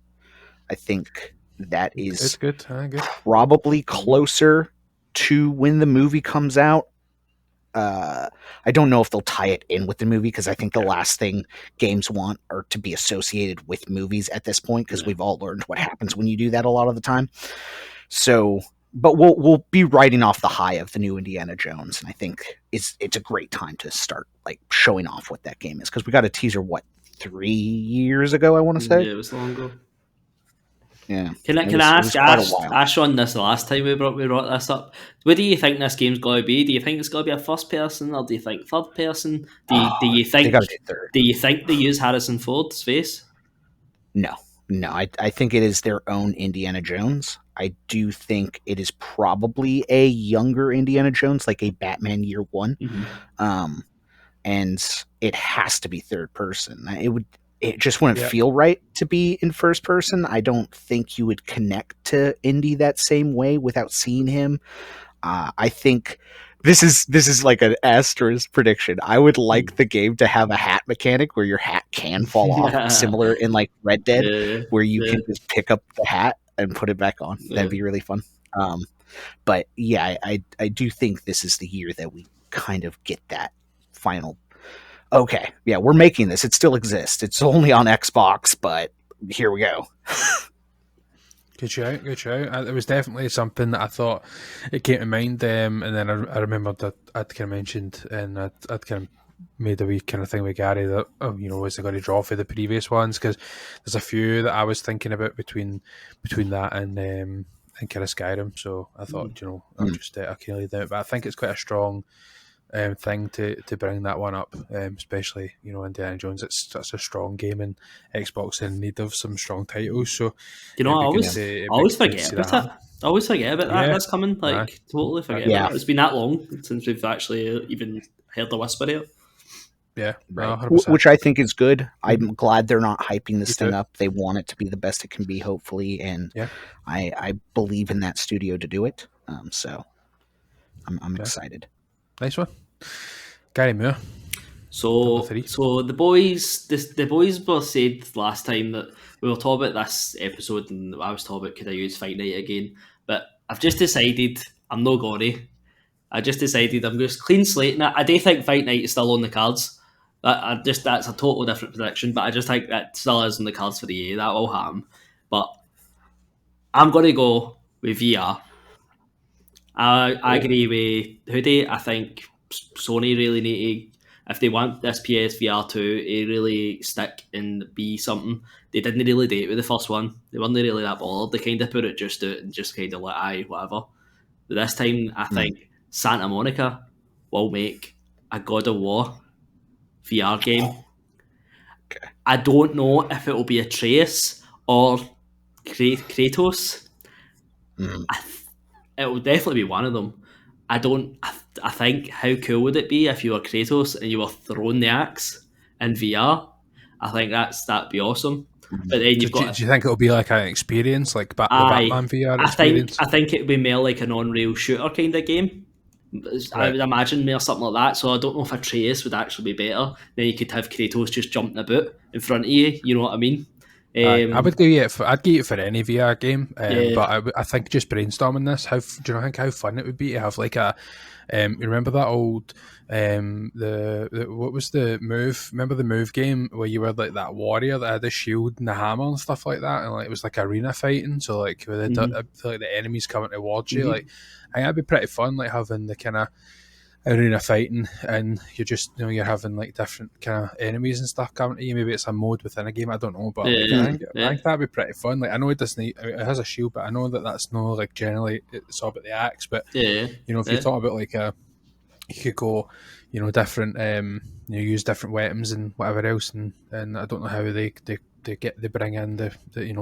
I think that is good. Probably closer to when the movie comes out. I don't know if they'll tie it in with the movie, because I think the last thing games want are to be associated with movies at this point, because we've all learned what happens when you do that a lot of the time. So, but we'll be riding off the high of the new Indiana Jones, and I think it's a great time to start like showing off what that game is, because we got a teaser 3 years ago, I want to say. Yeah, it was long ago. Yeah. Can I ask Ash on this the last time we brought this up? What do you think this game's going to be? Do you think it's going to be a first person, or do you think third person? Do you think they use Harrison Ford's face? No. I think it is their own Indiana Jones. I do think it is probably a younger Indiana Jones, like a Batman Year One. Mm-hmm. And it has to be third person. It just wouldn't feel right to be in first person. I don't think you would connect to Indy that same way without seeing him. I think This is like an asterisk prediction. I would like the game to have a hat mechanic where your hat can fall off, similar in like Red Dead, where you can just pick up the hat and put it back on. That'd be really fun. But yeah, I do think this is the year that we kind of get that final. Okay, yeah, we're making this. It still exists. It's only on Xbox, but here we go. Good shout. It was definitely something that I thought it came to mind, and then I remembered that I'd kind of mentioned, and I'd kind of made a wee kind of thing with Gary that, is it going to draw for the previous ones? Because there's a few that I was thinking about between that and kind of Skyrim. So I thought, I'll just I can leave it. But I think it's quite a strong thing to bring that one up, especially Indiana Jones. It's such a strong game, and Xbox in need of some strong titles. So I always forget about it. I always forget about that. That's coming. Totally forget about it. It's been that long since we've actually even heard the whisper of it. Yeah, right. Which I think is good. I'm glad they're not hyping this thing up. They want it to be the best it can be, hopefully, and I believe in that studio to do it. So I'm excited. Nice one, Gary Moore. So the boys were said last time that we were talking about this episode, and I was talking about could I use Fight Night again, but I've just decided I'm not going to. I just decided I'm just clean slate, and I do think Fight Night is still on the cards. That's a total different prediction, but I just think that still is on the cards for the year. That will happen, but I'm going to go with VR. I agree with Hoodie. I think Sony really need to, if they want this PSVR 2 to really stick and be something, they didn't really do it with the first one. They weren't really that bothered. They kind of put it just out and just kind of like, whatever. But this time, I think Santa Monica will make a God of War VR game. Okay. I don't know if it will be Atreus or Kratos. It will definitely be one of them. I think how cool would it be if you were Kratos and you were throwing the axe in VR? I think that'd be awesome. But then do you think it'll be like an experience, like the Batman VR experience? I think it would be more like an on-rail shooter kind of game. Right. I would imagine more something like that. So I don't know if Atreus would actually be better. Then you could have Kratos just jumping about in front of you. You know what I mean? I would give it I'd give it for any VR game, but I think just brainstorming this, do you think how fun it would be to have like a you remember that old the what was the move? Remember the move game where you were like that warrior that had the shield and the hammer and stuff like that, and like it was like arena fighting. So like with like the enemies coming towards you, like I think that'd be pretty fun, like having the kind of arena fighting, and you're just you're having like different kind of enemies and stuff coming to you. Maybe it's a mode within a game, I don't know, but I think that'd be pretty fun. Like I know it doesn't, it has a shield, but I know that's no like generally it's all about the axe. But if you talk about like you could go, different use different weapons and whatever else, and I don't know how they bring in the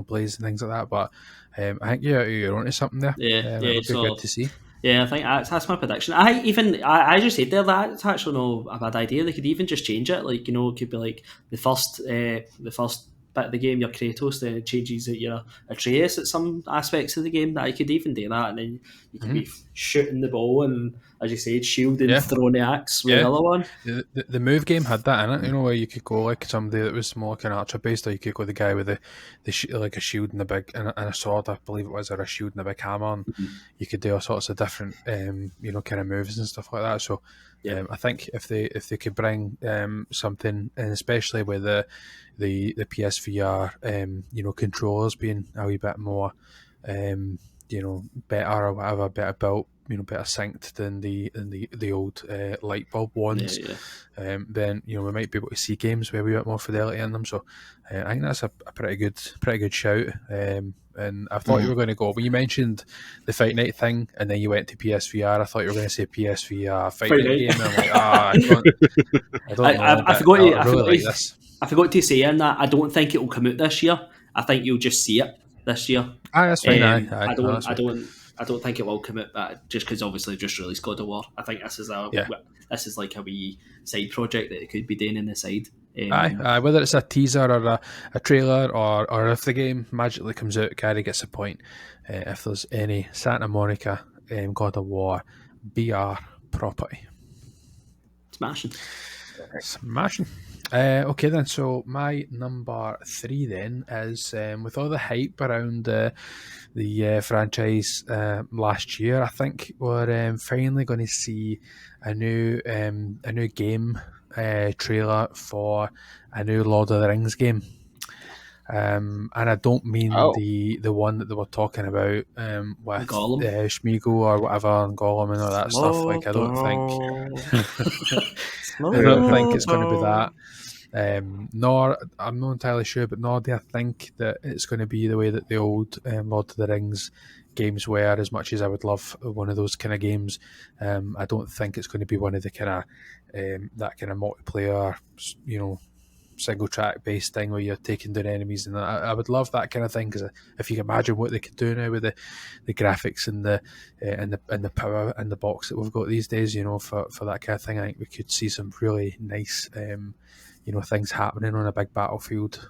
blades and things like that, but I think you're onto something there. It'll be good to see. Yeah, I think that's my prediction. I just said there that's actually not a bad idea. They could even just change it. Like, it could be like the first bit of the game you're Kratos, then it changes that you're Atreus at some aspects of the game. That I could even do that, and then you could be shooting the ball and, as you said, shielding, throwing the axe with the other one. The move game had that in it, where you could go like somebody that was more kind of archer based, or you could go the guy with the like a shield and and a sword, I believe it was, or a shield and a big hammer, and you could do all sorts of different kind of moves and stuff like that. So I think if they could bring something, and especially with the PSVR controllers being a wee bit more better or whatever, better built, better synced than the old light bulb ones, then we might be able to see games with a wee bit more fidelity in them. So I think that's a pretty good shout. And I thought you were going to go when you mentioned the Fight Night thing, and then you went to PSVR. I thought you were going to say PSVR Fight Night game. And I'm like, I don't know. I forgot to say in that I don't think it will come out this year. I think you'll just see it this year. That's fine. I don't think it will come out, but just because obviously just released God of War. I think this is like a wee side project that it could be doing in the side. Whether it's a teaser or a trailer, or if the game magically comes out, Gary gets a point. If there's any Santa Monica God of War VR property. Smashing. Okay then, so my number 3 then is, with all the hype around the franchise last year, I think we're finally going to see a new game trailer for a new Lord of the Rings game. And I don't mean the one that they were talking about with Smeagol or whatever, and Gollum and all that stuff. Like, I don't think it's going to be that. Nor I'm not entirely sure, but nor do I think that it's going to be the way that the old Lord of the Rings games were. As much as I would love one of those kind of games, I don't think it's going to be one of the kind of that kind of multiplayer, single track based thing where you're taking down enemies, and I would love that kind of thing, because if you can imagine what they could do now with the graphics and the power and the box that we've got these days, for that kind of thing, I think we could see some really nice things happening on a big battlefield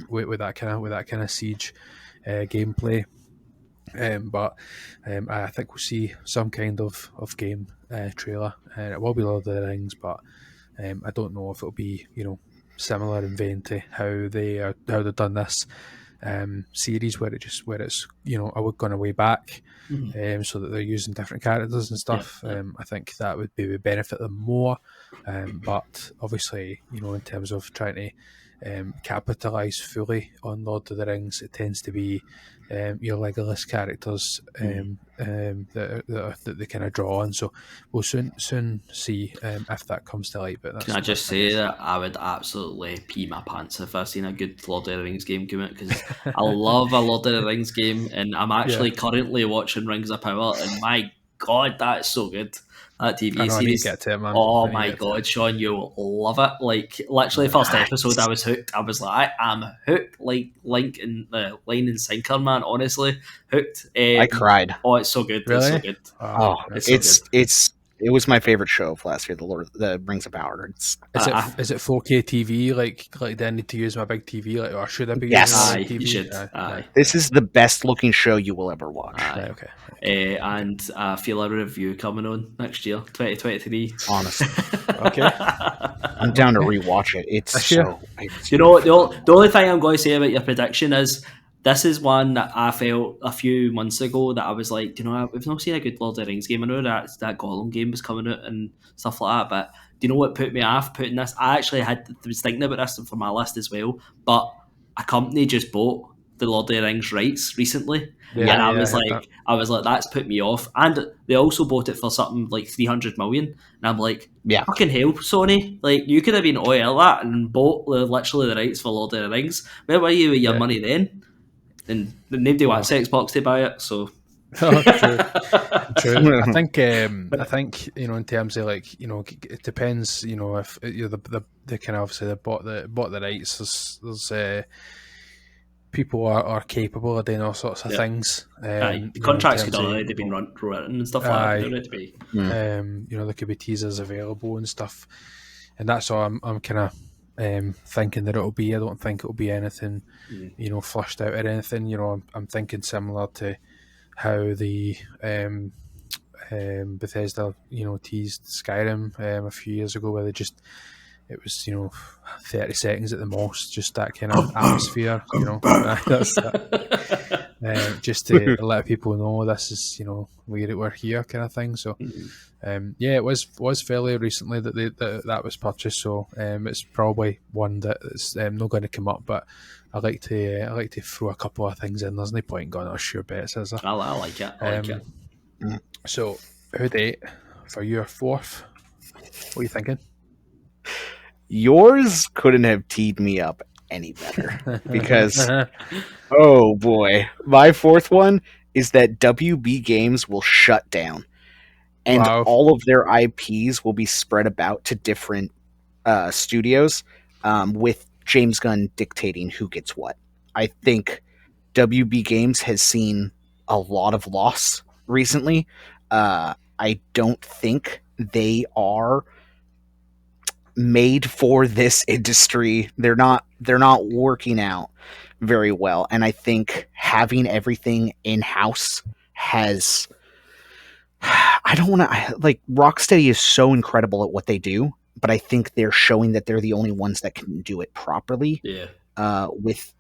with that kind of siege gameplay. But I think we'll see some kind of game trailer, and it will be Lord of the Rings, but I don't know if it'll be similar in vein to how they've done this series, where it's gone way back, so that they're using different characters and stuff. I think that would benefit them more, but obviously, in terms of trying to capitalise fully on Lord of the Rings, it tends to be your Legolas characters that they kind of draw on. So we'll soon see if that comes to light. But can I just say that I would absolutely pee my pants if I've seen a good Lord of the Rings game come out, because I love a Lord of the Rings game, and I'm actually currently watching Rings of Power, and my God, that's so good. That TV series. Get to it, man. Oh my God, Sean, you'll love it. Like, literally, first episode, I was hooked. I was like, I am hooked, like Link and Line and Sinker, man. Honestly, hooked. I cried. Oh, it's so good. Really? It's so good. It was my favorite show of last year, the Rings of Power. Is it 4K TV? Like do I need to use my big TV? Like, or should I be using my big TV? You should. Aye. This is the best looking show you will ever watch. Okay. And I feel a review coming on next year, 2023. Honestly, okay. I'm down to rewatch it. It's so. You know what? The only thing I'm going to say about your prediction is, this is one that I felt a few months ago that I was like, we've not seen a good Lord of the Rings game. I know that Gollum game was coming out and stuff like that, but do you know what put me off putting this? I actually was thinking about this for my list as well, but a company just bought the Lord of the Rings rights recently, and I was like, that's put me off. And they also bought it for something like 300 million, and I'm like, fucking hell, Sony! Like, you could have been all that and bought literally the rights for Lord of the Rings. Where were you with your money then? And nobody wants Xbox to buy it, so. True. I think in terms of it depends. If the kind of obviously they bought the rights. There's people are capable of doing all sorts of things. The contracts could already been written and stuff like that. Don't need to be. There could be teasers available and stuff, and that's all I'm kind of thinking that it'll be. I don't think it'll be anything, flushed out or anything. I'm thinking similar to how the Bethesda, teased Skyrim a few years ago, where it was 30 seconds at the most, just that kind of atmosphere. That's that. Just to let people know this is we're here kind of thing. So it was fairly recently that was purchased, so it's probably one that's not going to come up, but I like to throw a couple of things in. There's no point going on sure bets, is there? I like it. So Hoodie, for your fourth, what are you thinking? Yours couldn't have teed me up any better, because oh boy, my fourth one is that WB Games will shut down, and all of their IPs will be spread about to different studios, with James Gunn dictating who gets what. I think WB Games has seen a lot of loss recently. I don't think they are made for this industry. They're not working out very well, and I think having everything in-house has I don't want to, like, Rocksteady is so incredible at what they do, but I think they're showing that they're the only ones that can do it properly. Yeah. With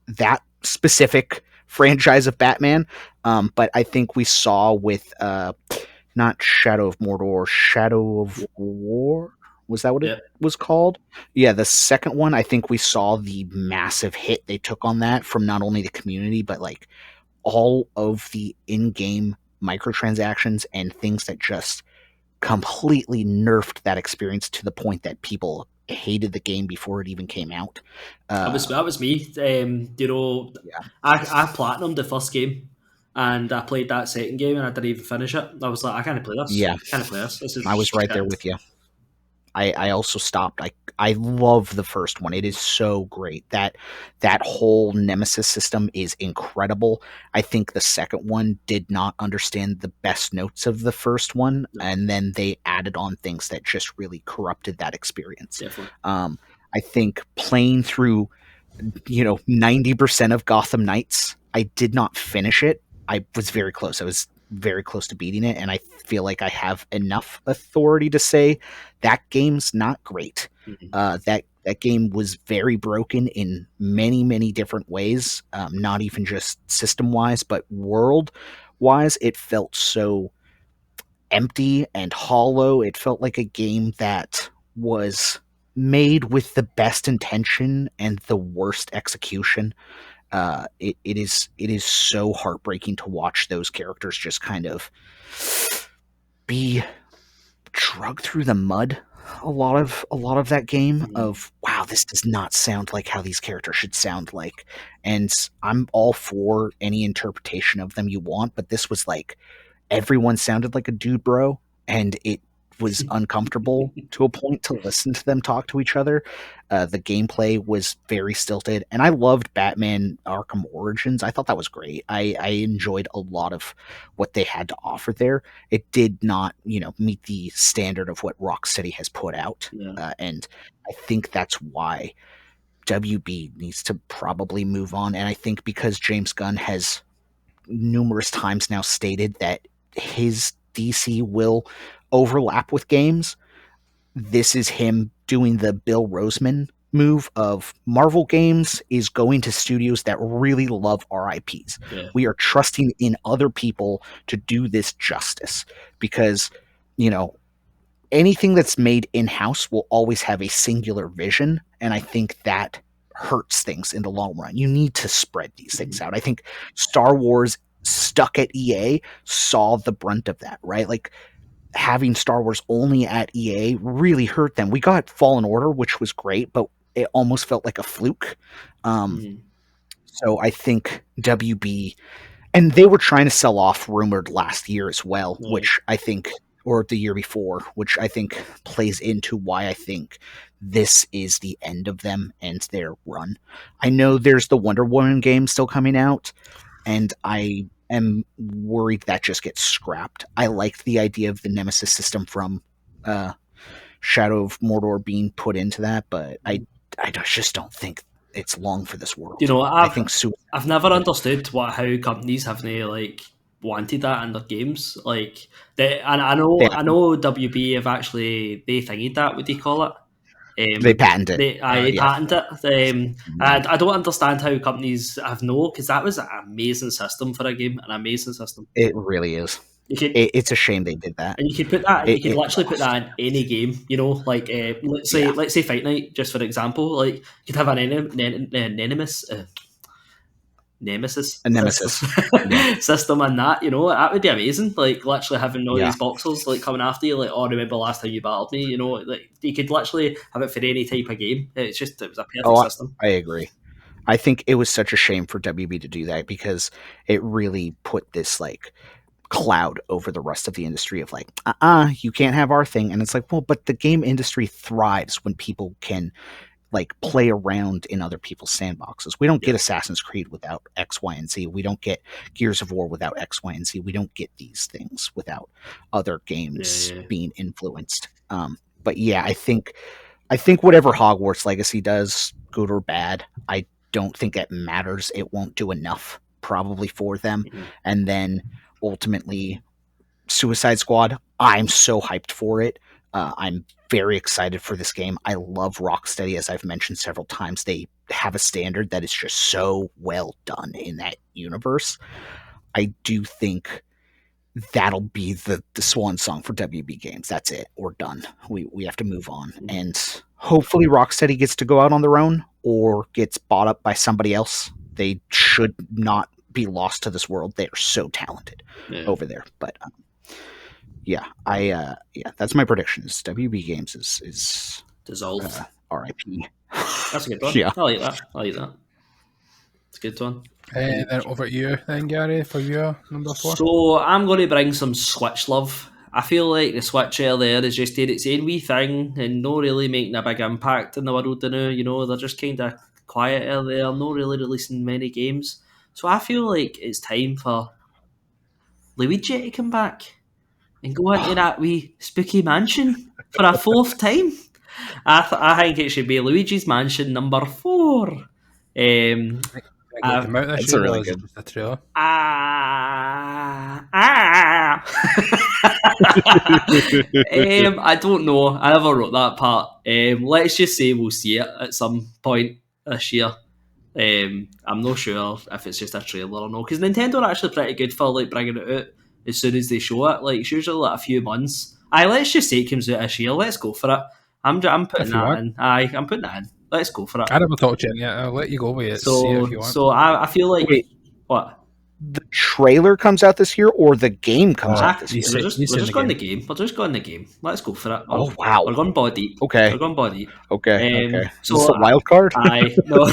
that specific franchise of Batman. But I think we saw with not Shadow of Mordor, Shadow of War. Was that what it was called? Yeah, the second one. I think we saw the massive hit they took on that from not only the community, but like all of the in-game microtransactions and things that just completely nerfed that experience to the point that people hated the game before it even came out. That was me. I platinumed the first game, and I played that second game, and I didn't even finish it. I was like, I can't play this. Yeah, I can't play this. I was right there with you. I also stopped. I love the first one. It is so great. That whole Nemesis system is incredible. I think the second one did not understand the best notes of the first one, and then they added on things that just really corrupted that experience. Definitely. I think playing through 90% of Gotham Knights, I did not finish it. I was very close. I was very close to beating it, and I feel like I have enough authority to say that game's not great. That game was very broken in many, many different ways, not even just system-wise, but world-wise. It felt so empty and hollow. It felt like a game that was made with the best intention and the worst execution. It is so heartbreaking to watch those characters just kind of be dragged through the mud. A lot of that game of, wow, this does not sound like how these characters should sound like. And I'm all for any interpretation of them you want, but this was like everyone sounded like a dude bro, and it was uncomfortable to a point to listen to them talk to each other. The gameplay was very stilted, and I loved Batman Arkham Origins. I thought that was great. I enjoyed a lot of what they had to offer there. It did not, meet the standard of what Rocksteady has put out, and I think that's why WB needs to probably move on. And I think because James Gunn has numerous times now stated that his DC will overlap with games, this is him doing the Bill Roseman move of Marvel games is going to studios that really love our IPs. Yeah. We are trusting in other people to do this justice because, anything that's made in-house will always have a singular vision, and I think that hurts things in the long run. You need to spread these things out. I think Star Wars stuck at EA saw the brunt of that, right? Like, having Star Wars only at EA really hurt them. We got Fallen Order, which was great, but it almost felt like a fluke. So I think WB, and they were trying to sell off Rumored last year as well, which I think, or the year before, which I think plays into why I think this is the end of them and their run. I know there's the Wonder Woman game still coming out, and I am worried that just gets scrapped. I liked the idea of the Nemesis system from Shadow of Mordor being put into that, but I just don't think it's long for this world. I've never understood how companies have wanted that in their games. And I know WB have actually they thingied that. What do you call it? They patented it. They patented it. And I don't understand how companies have because that was an amazing system for a game, an amazing system. It really is. It's a shame they did that. And you could put that. You could literally put that in any game. Let's say Fight Night, just for example. You could have an Nemesis system and that, that would be amazing. Literally having all these boxers coming after you, remember last time you battled me, you could literally have it for any type of game. It was a perfect system. I agree. I think it was such a shame for WB to do that because it really put this cloud over the rest of the industry of you can't have our thing. And it's well, but the game industry thrives when people can play around in other people's sandboxes. We don't get Assassin's Creed without X, Y, and Z. We don't get Gears of War without X, Y, and Z. We don't get these things without other games being influenced. But yeah, I think whatever Hogwarts Legacy does, good or bad, I don't think it matters. It won't do enough probably for them. And then ultimately Suicide Squad. I'm so hyped for it. I'm very excited for this game. I love Rocksteady, as I've mentioned several times. They have a standard that is just so well done in that universe. I do think that'll be the swan song for WB Games. That's it. We're done. We have to move on. And hopefully Rocksteady gets to go out on their own or gets bought up by somebody else. They should not be lost to this world. They are so talented over there. But that's my prediction. Is WB Games is dissolved. R.I.P. That's a good one. Yeah. I like that. It's a good one. And then over to you then, Gary, for your number 4. So I'm going to bring some Switch love. I feel like the Switch there is just doing its own wee thing and not really making a big impact in the world now. You know, they're just kind of quiet there, not really releasing many games. So I feel like it's time for Luigi to come back and go into that wee spooky mansion for a 4th time. I think it should be Luigi's Mansion number 4. That's a really good trailer. I don't know. I never wrote that part. Let's just say we'll see it at some point this year. I'm not sure if it's just a trailer or not, because Nintendo are actually pretty good for like bringing it out as soon as they show it. Like it's usually like a few months. Let's just say it comes out this year. Let's go for it. I'm putting that in. I'm putting that in. Let's go for it. I never talked to you yet. I'll let you go with it. So, see if you want. So I feel like what? The trailer comes out this year, or the game comes out this year? We're just going the game. We're just going the game. Let's go for it. Oh wow! We're going body. Okay. We're going body. Okay. So is this a wild card? No.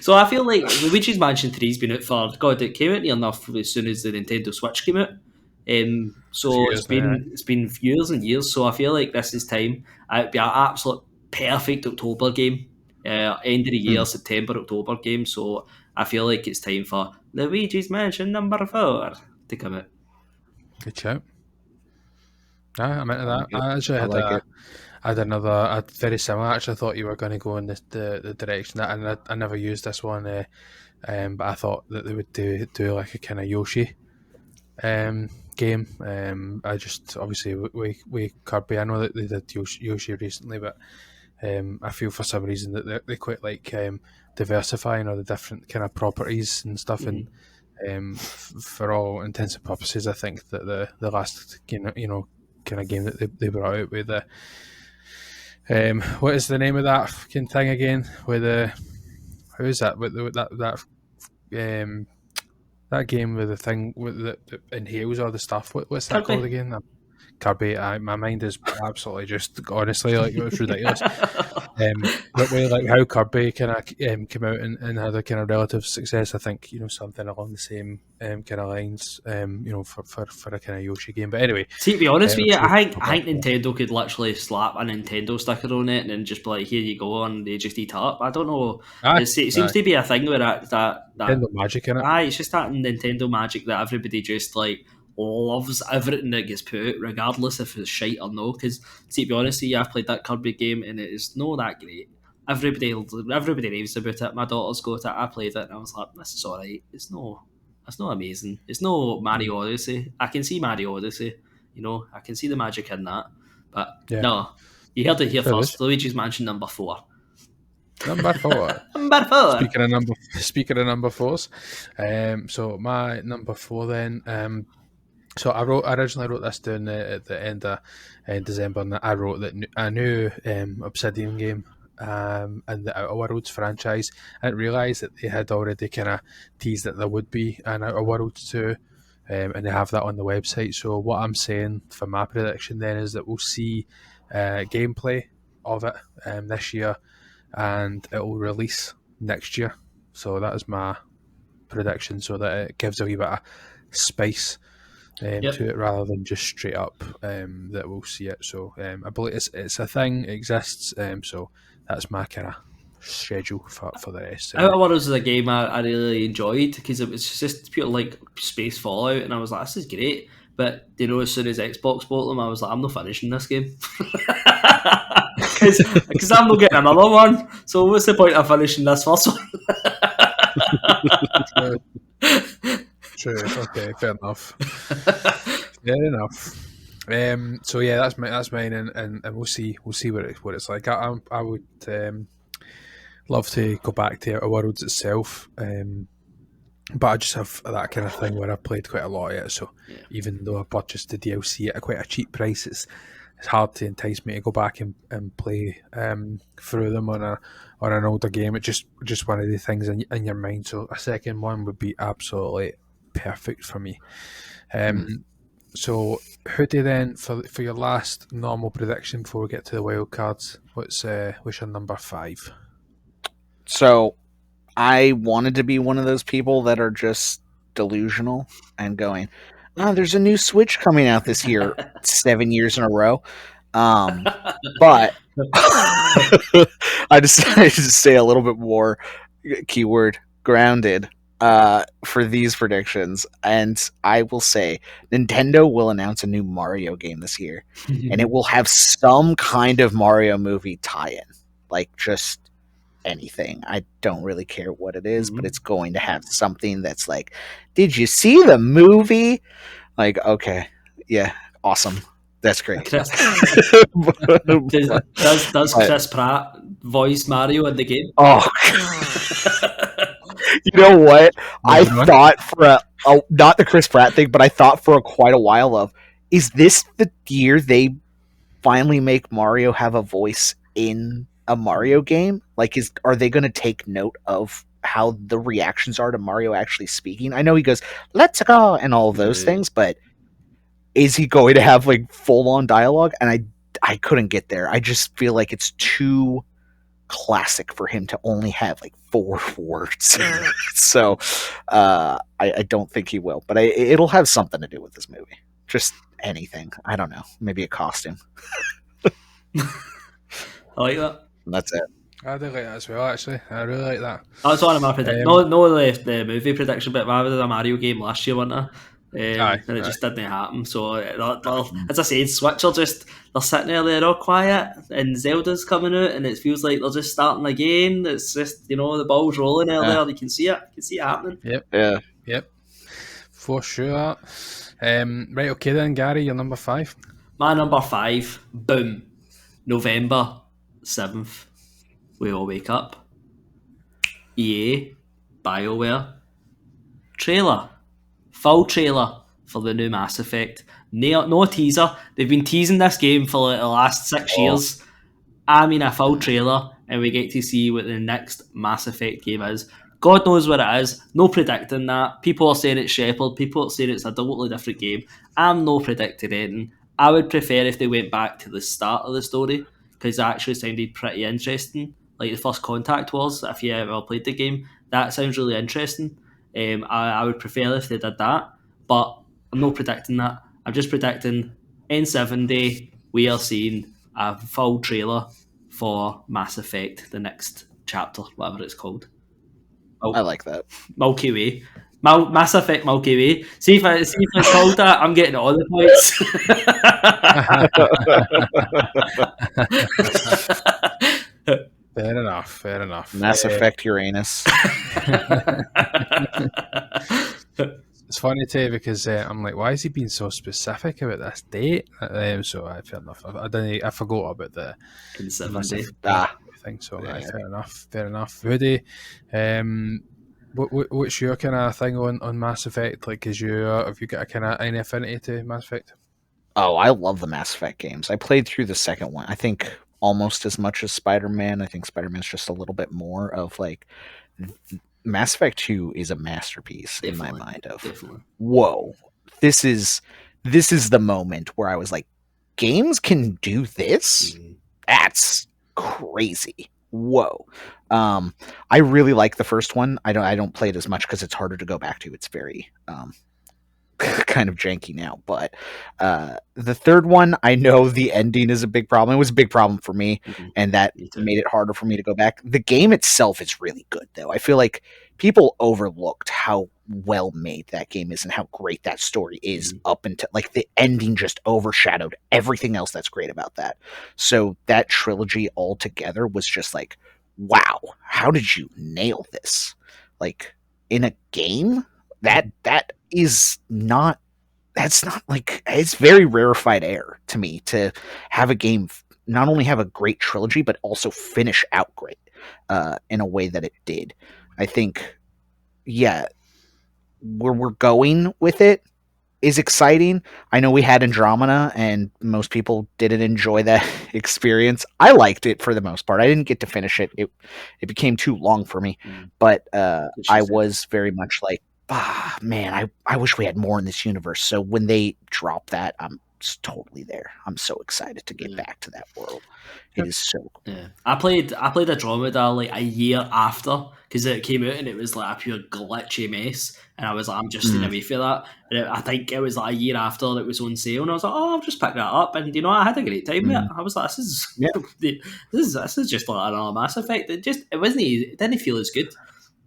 So I feel like Luigi's Mansion 3's been out for it came out near enough as soon as the Nintendo Switch came out. So it's been years and years. So I feel like this is time. It'd be an absolute perfect October game. End of the year, September, October game. So I feel like it's time for Luigi's Mansion number 4 to come out. Good shout. I'm into that. Good. I actually had another very similar. I actually thought you were going to go in the direction that, and I never used this one, but I thought that they would do like a kind of Yoshi game. I just obviously we Kirby. I know that they did Yoshi recently, but I feel for some reason that they quite like diversifying all the different kind of properties and stuff. And for all intents and purposes, I think that the last kind of game that they brought out with the what is the name of that fucking thing again? With who is that? With that game with the thing with the inhales all the stuff. What's that called again? Kirby. My mind is absolutely just honestly like it was ridiculous. But way like how Kirby kind of came out and had a kind of relative success. I think something along the same kind of lines. For a kind of Yoshi game. But anyway, see, to be honest with you, I think Nintendo could literally slap a Nintendo sticker on it and then just be like, "Here you go," and they just eat it up. I don't know. It seems to be a thing where that Nintendo magic in it. It's just that Nintendo magic that everybody just like loves everything that gets put out, regardless if it's shite or no. Because, to be honest with you, I've played that Kirby game and it is not that great. Everybody raves about it. My daughters go to it. I played it and I was like, this is alright. It's not amazing. It's no Mario Odyssey. I can see Mario Odyssey. I can see the magic in that. But no, you heard it here first. Luigi's Mansion number 4. Number 4. Number 4. Speaking of number 4s, so my number 4 then. So I originally wrote this down at the end of December, and I wrote that a new Obsidian game in the Outer Worlds franchise. I didn't realise that they had already kind of teased that there would be an Outer Worlds 2, and they have that on the website. So what I'm saying for my prediction then is that we'll see gameplay of it this year, and it will release next year. So that is my prediction, so that it gives a wee bit of spice to it rather than just straight up that we'll see it. So I believe it's a thing, it exists. So that's my kind of schedule for the rest. Outer Worlds is a game I really enjoyed because it was just pure like space Fallout, and I was like, this is great. But as soon as Xbox bought them, I was like, I'm not finishing this game because I'm not getting another one. So what's the point of finishing this first one? True. Okay, fair enough. Fair enough. So yeah, that's mine, and we'll see what it's like. I would love to go back to Outer Worlds itself, but I just have that kind of thing where I've played quite a lot of it. So even though I purchased the DLC at quite a cheap price, it's hard to entice me to go back and play through them on an older game. It's just one of the things in your mind. So a second one would be absolutely perfect for me. So Hoodie, then for your last normal prediction before we get to the wild cards, what's your number 5? So I wanted to be one of those people that are just delusional and going, "Oh, there's a new Switch coming out this year, 7 years in a row." But I decided to stay a little bit more keyword grounded for these predictions, and I will say Nintendo will announce a new Mario game this year, and it will have some kind of Mario movie tie-in, like just anything. I don't really care what it is, but it's going to have something that's like, did you see the movie? Like, okay, yeah, awesome. That's great. Does Chris Pratt voice Mario in the game? Oh, you know what? I thought for not the Chris Pratt thing, but I thought for quite a while of, is this the year they finally make Mario have a voice in a Mario game? Like, are they going to take note of how the reactions are to Mario actually speaking? I know he goes, "Let's go," and all of those things, but is he going to have like full on dialogue? And I couldn't get there. I just feel like it's too classic for him to only have like 4 words. So I don't think he will, but it'll have something to do with this movie. Just anything. I don't know. Maybe a costume. I like that. That's it. I do like that as well, actually. I really like that. That's one of my predictions. No, the movie prediction, but I did a Mario game last year, wasn't I? And it just didn't happen. So, as I said, Switch they're sitting there, they're all quiet, and Zelda's coming out, and it feels like they're just starting again. It's just, the ball's rolling out there. You can see it. You can see it happening. Yep. Yeah. Yep. For sure. Right, okay then, Gary, your number 5. My number 5, boom, November 7th. We all wake up. EA, BioWare, trailer. Full trailer for the new Mass Effect. No teaser. They've been teasing this game for like the last 6 years. I mean, a full trailer, and we get to see what the next Mass Effect game is. God knows what it is. No predicting that. People are saying it's Shepard. People are saying it's a totally different game. I'm no predicting anything. I would prefer if they went back to the start of the story, because it actually sounded pretty interesting. Like the First Contact was, if you ever played the game. That sounds really interesting. I would prefer if they did that, but I'm not predicting that. I'm just predicting N70 we are seeing a full trailer for Mass Effect, the next chapter, whatever it's called. I like that. Milky Way. Mass Effect Milky Way. See if it's called that, I'm getting all the points. Fair enough. Mass Effect Uranus. It's funny too, because I'm like, why is he being so specific about this date? So fair enough. I forgot about the N70 thing. So fair enough. Hoodie, what's your kind of thing on Mass Effect? Like, have you got a kind of an affinity to Mass Effect? Oh, I love the Mass Effect games. I played through the second one. I think almost as much as Spider-Man. I think Spider-Man's just a little bit more of like... Mass Effect 2 is a masterpiece in my mind of, whoa, this is the moment where I was like, games can do this? That's crazy. Whoa. I really like the first one. I don't play it as much because it's harder to go back to. It's very kind of janky now, but the third one, I know the ending is a big problem. It was a big problem for me, and that made it harder for me to go back. The game itself is really good, though. I feel like people overlooked how well made that game is and how great that story is up until, like, the ending just overshadowed everything else that's great about that. So that trilogy altogether was just like, wow, how did you nail this? Like, in a game? That is not. That's not like, it's very rarefied air to me to have a game not only have a great trilogy but also finish out great in a way that it did. I think, yeah, where we're going with it is exciting. I know we had Andromeda, and most people didn't enjoy that experience. I liked it for the most part. I didn't get to finish it. It became too long for me. But I was very much like, man, I wish we had more in this universe. So when they drop that, I'm just totally there. I'm so excited to get back to that world. It is so cool. Yeah. I played Andromeda like a year after, because it came out and it was like a pure glitchy mess, and I was like, I'm just staying away for that. And I think it was like a year after it was on sale, and I was like, oh, I'll just pick that up, and I had a great time with it. I was like, this is just like another Mass Effect. It didn't feel as good.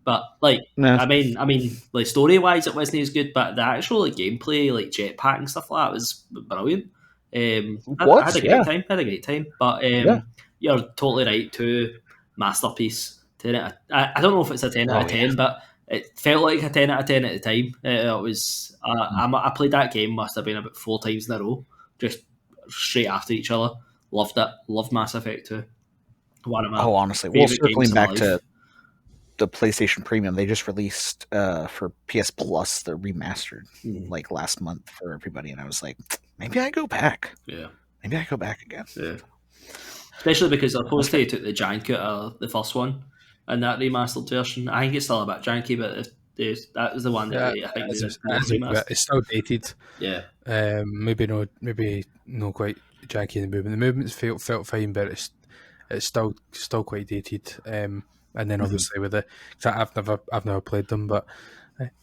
But like, no. I mean, like story wise, it wasn't as good. But the actual like gameplay, like jetpack and stuff like that, was brilliant. I had a great time. But you're totally right. Masterpiece. 10 out of, I don't know if it's a 10 out of 10, but it felt like a 10 out of 10 at the time. It was. I played that game. Must have been about 4 times in a row, just straight after each other. Loved it. Loved Mass Effect 2. One of my honestly, well, circling back to the PlayStation Premium, they just released for PS Plus the remastered like last month for everybody, and I was like, maybe I go back. Yeah, maybe I go back again. Yeah, especially because supposed to took the jank out of the first one and that remastered version. I think it's still a bit janky, but that was the one that I think it's still dated. Yeah, maybe no quite janky in the movement. The movements felt fine, but it's still quite dated. And then obviously with I've never played them, but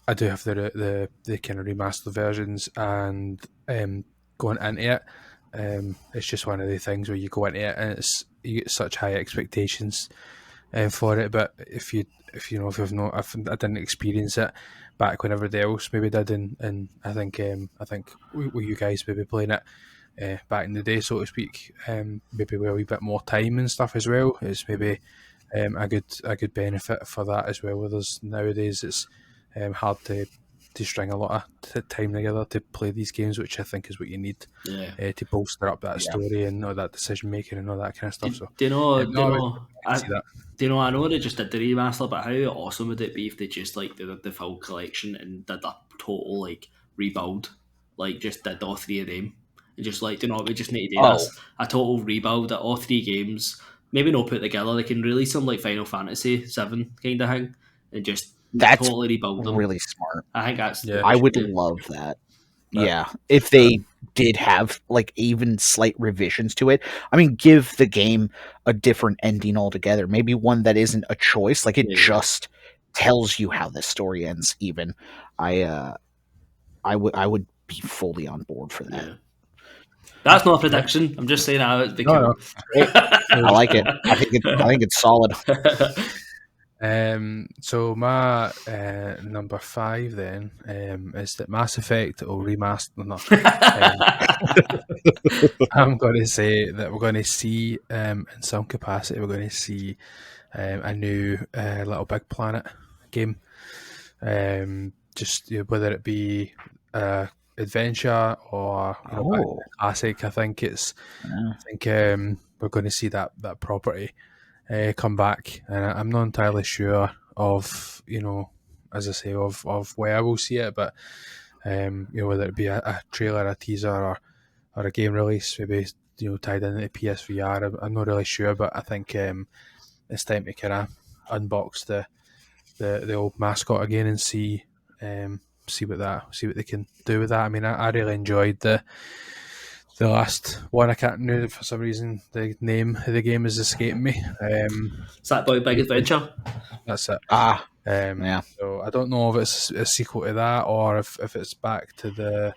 I do have the kind of remastered versions, and going into it, it's just one of the things where you go into it and you get such high expectations for it. But if I didn't experience it back when everybody else maybe did, and I think with you guys maybe playing it back in the day, so to speak, maybe with a wee bit more time and stuff as well, it's maybe a good benefit for that as well. With us nowadays, it's hard to string a lot of time together to play these games, which I think is what you need to bolster up that story and all that decision making and all that kind of stuff. I know they just did the remaster, but how awesome would it be if they just like did the full collection and did a total like rebuild, like just did all 3 of them and just like, we just need to do this, a total rebuild at all 3 games. Maybe not put together. They can release some like Final Fantasy VII kind of thing, and just totally rebuild them. Really smart. I think that's. Yeah. I would love that. Yeah, if they did have like even slight revisions to it. I mean, give the game a different ending altogether. Maybe one that isn't a choice. Like it just tells you how the story ends. Even I would be fully on board for that. Yeah. That's not a prediction. I'm just saying how it's become. No. I like it. I think it's solid. So my number 5 then is that Mass Effect will remaster. No, I'm going to say that we're going to see in some capacity we're going to see a new Little Big Planet game. Just whether it be adventure or classic, I think we're going to see that property come back, and I'm not entirely sure of as I say of where I will see it, but whether it be a trailer, a teaser, or a game release, maybe tied into the PSVR. I'm not really sure, but I think it's time to kind of unbox the old mascot again and see what they can do with that. I mean, I really enjoyed the last one. I can't know for some reason the name of the game is escaping me. Sackboy Big Adventure. That's it. Yeah. So I don't know if it's a sequel to that or if it's back to the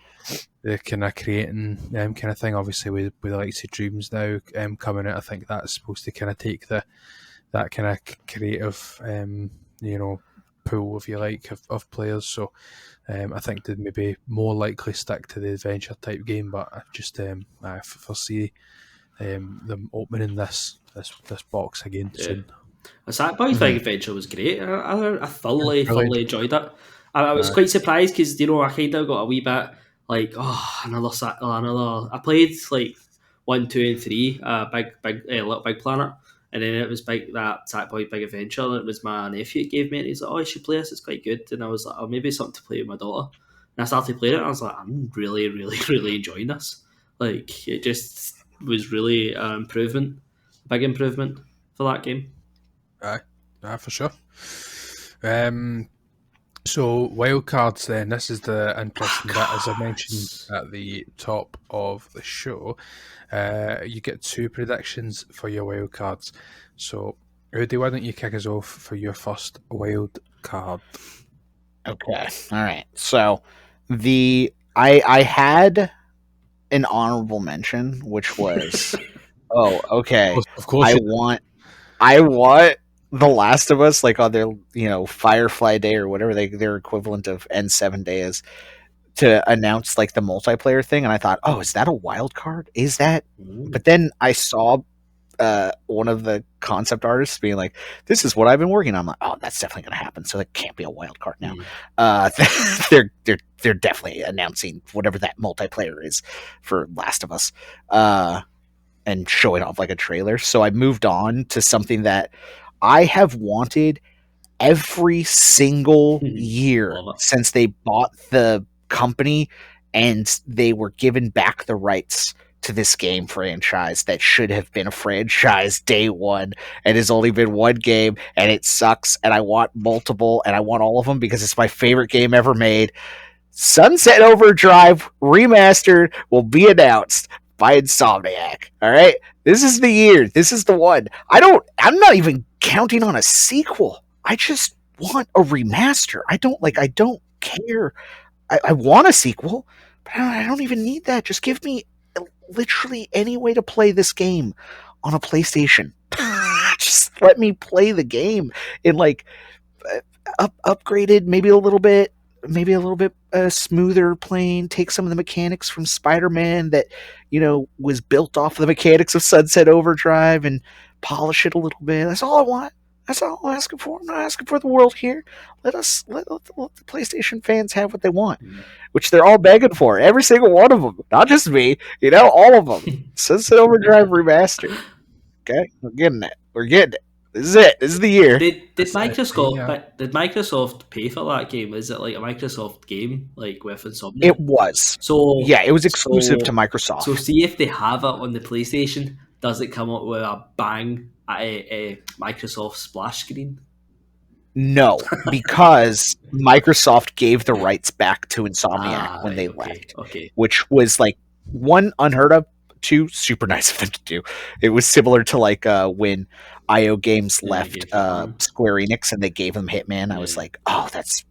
kind of creating kind of thing. Obviously, with the likes of Dreams now coming out, I think that's supposed to kind of take that kind of creative pool, if you like, of players. So I think they'd maybe more likely stick to the adventure type game, but I just I foresee them opening this box again soon. Sackboy Big Adventure was great. I thoroughly enjoyed it. I was quite surprised because I kind of got a wee bit like another. I played like 1, 2, and 3, Little Big Planet, and then it was that Sackboy Big Adventure. And it was my nephew that gave me, and he's like, "Oh, you should play this. It's quite good." And I was like, "Oh, maybe something to play with my daughter." And I started playing it, and I was like, "I'm really, really, really enjoying this." Like it just was really big improvement for that game. For sure. So wildcards then, this is the interesting bit, as I mentioned at the top of the show. You get 2 predictions for your wildcards. So Hoodie, why don't you kick us off for your first wild card? Okay. All right. So I had an honorable mention, which was of course I want The Last of Us, like on their Firefly Day or whatever their equivalent of N7 Day is, to announce like the multiplayer thing. And I thought, is that a wild card? Is that? But then I saw one of the concept artists being like, "This is what I've been working on." I'm like, "Oh, that's definitely going to happen." So that can't be a wild card now. They're definitely announcing whatever that multiplayer is for Last of Us, and showing off like a trailer. So I moved on to something that I have wanted every single year since they bought the company and they were given back the rights to this game franchise that should have been a franchise day one, and has only been one game, and it sucks, and I want multiple, and I want all of them because it's my favorite game ever made. Sunset Overdrive Remastered will be announced by Insomniac. All right, this is the year. This is the one. I'm not even counting on a sequel. I just want a remaster. I don't care. I want a sequel, but I don't even need that. Just give me literally any way to play this game on a PlayStation. Just let me play the game in like upgraded, maybe a little bit smoother playing. Take some of the mechanics from Spider-Man that was built off of the mechanics of Sunset Overdrive and polish it a little bit. That's all I want. That's all I'm asking for. I'm not asking for the world here. Let the PlayStation fans have what they want, which they're all begging for. Every single one of them, not just me. All of them. Sunset Overdrive Remastered. Okay, we're getting it. This is it. This is the year. Did Microsoft pay for that game? Is it like a Microsoft game, like with Insomniac? It was. So yeah, it was exclusive to Microsoft. So see if they have it on the PlayStation, does it come up with a bang at a Microsoft splash screen? No, because Microsoft gave the rights back to Insomniac when they left. Okay. Which was like, one, unheard of, two, super nice of them to do. It was similar to like when IO Games left Square Enix and they gave them Hitman. I was like, oh, that's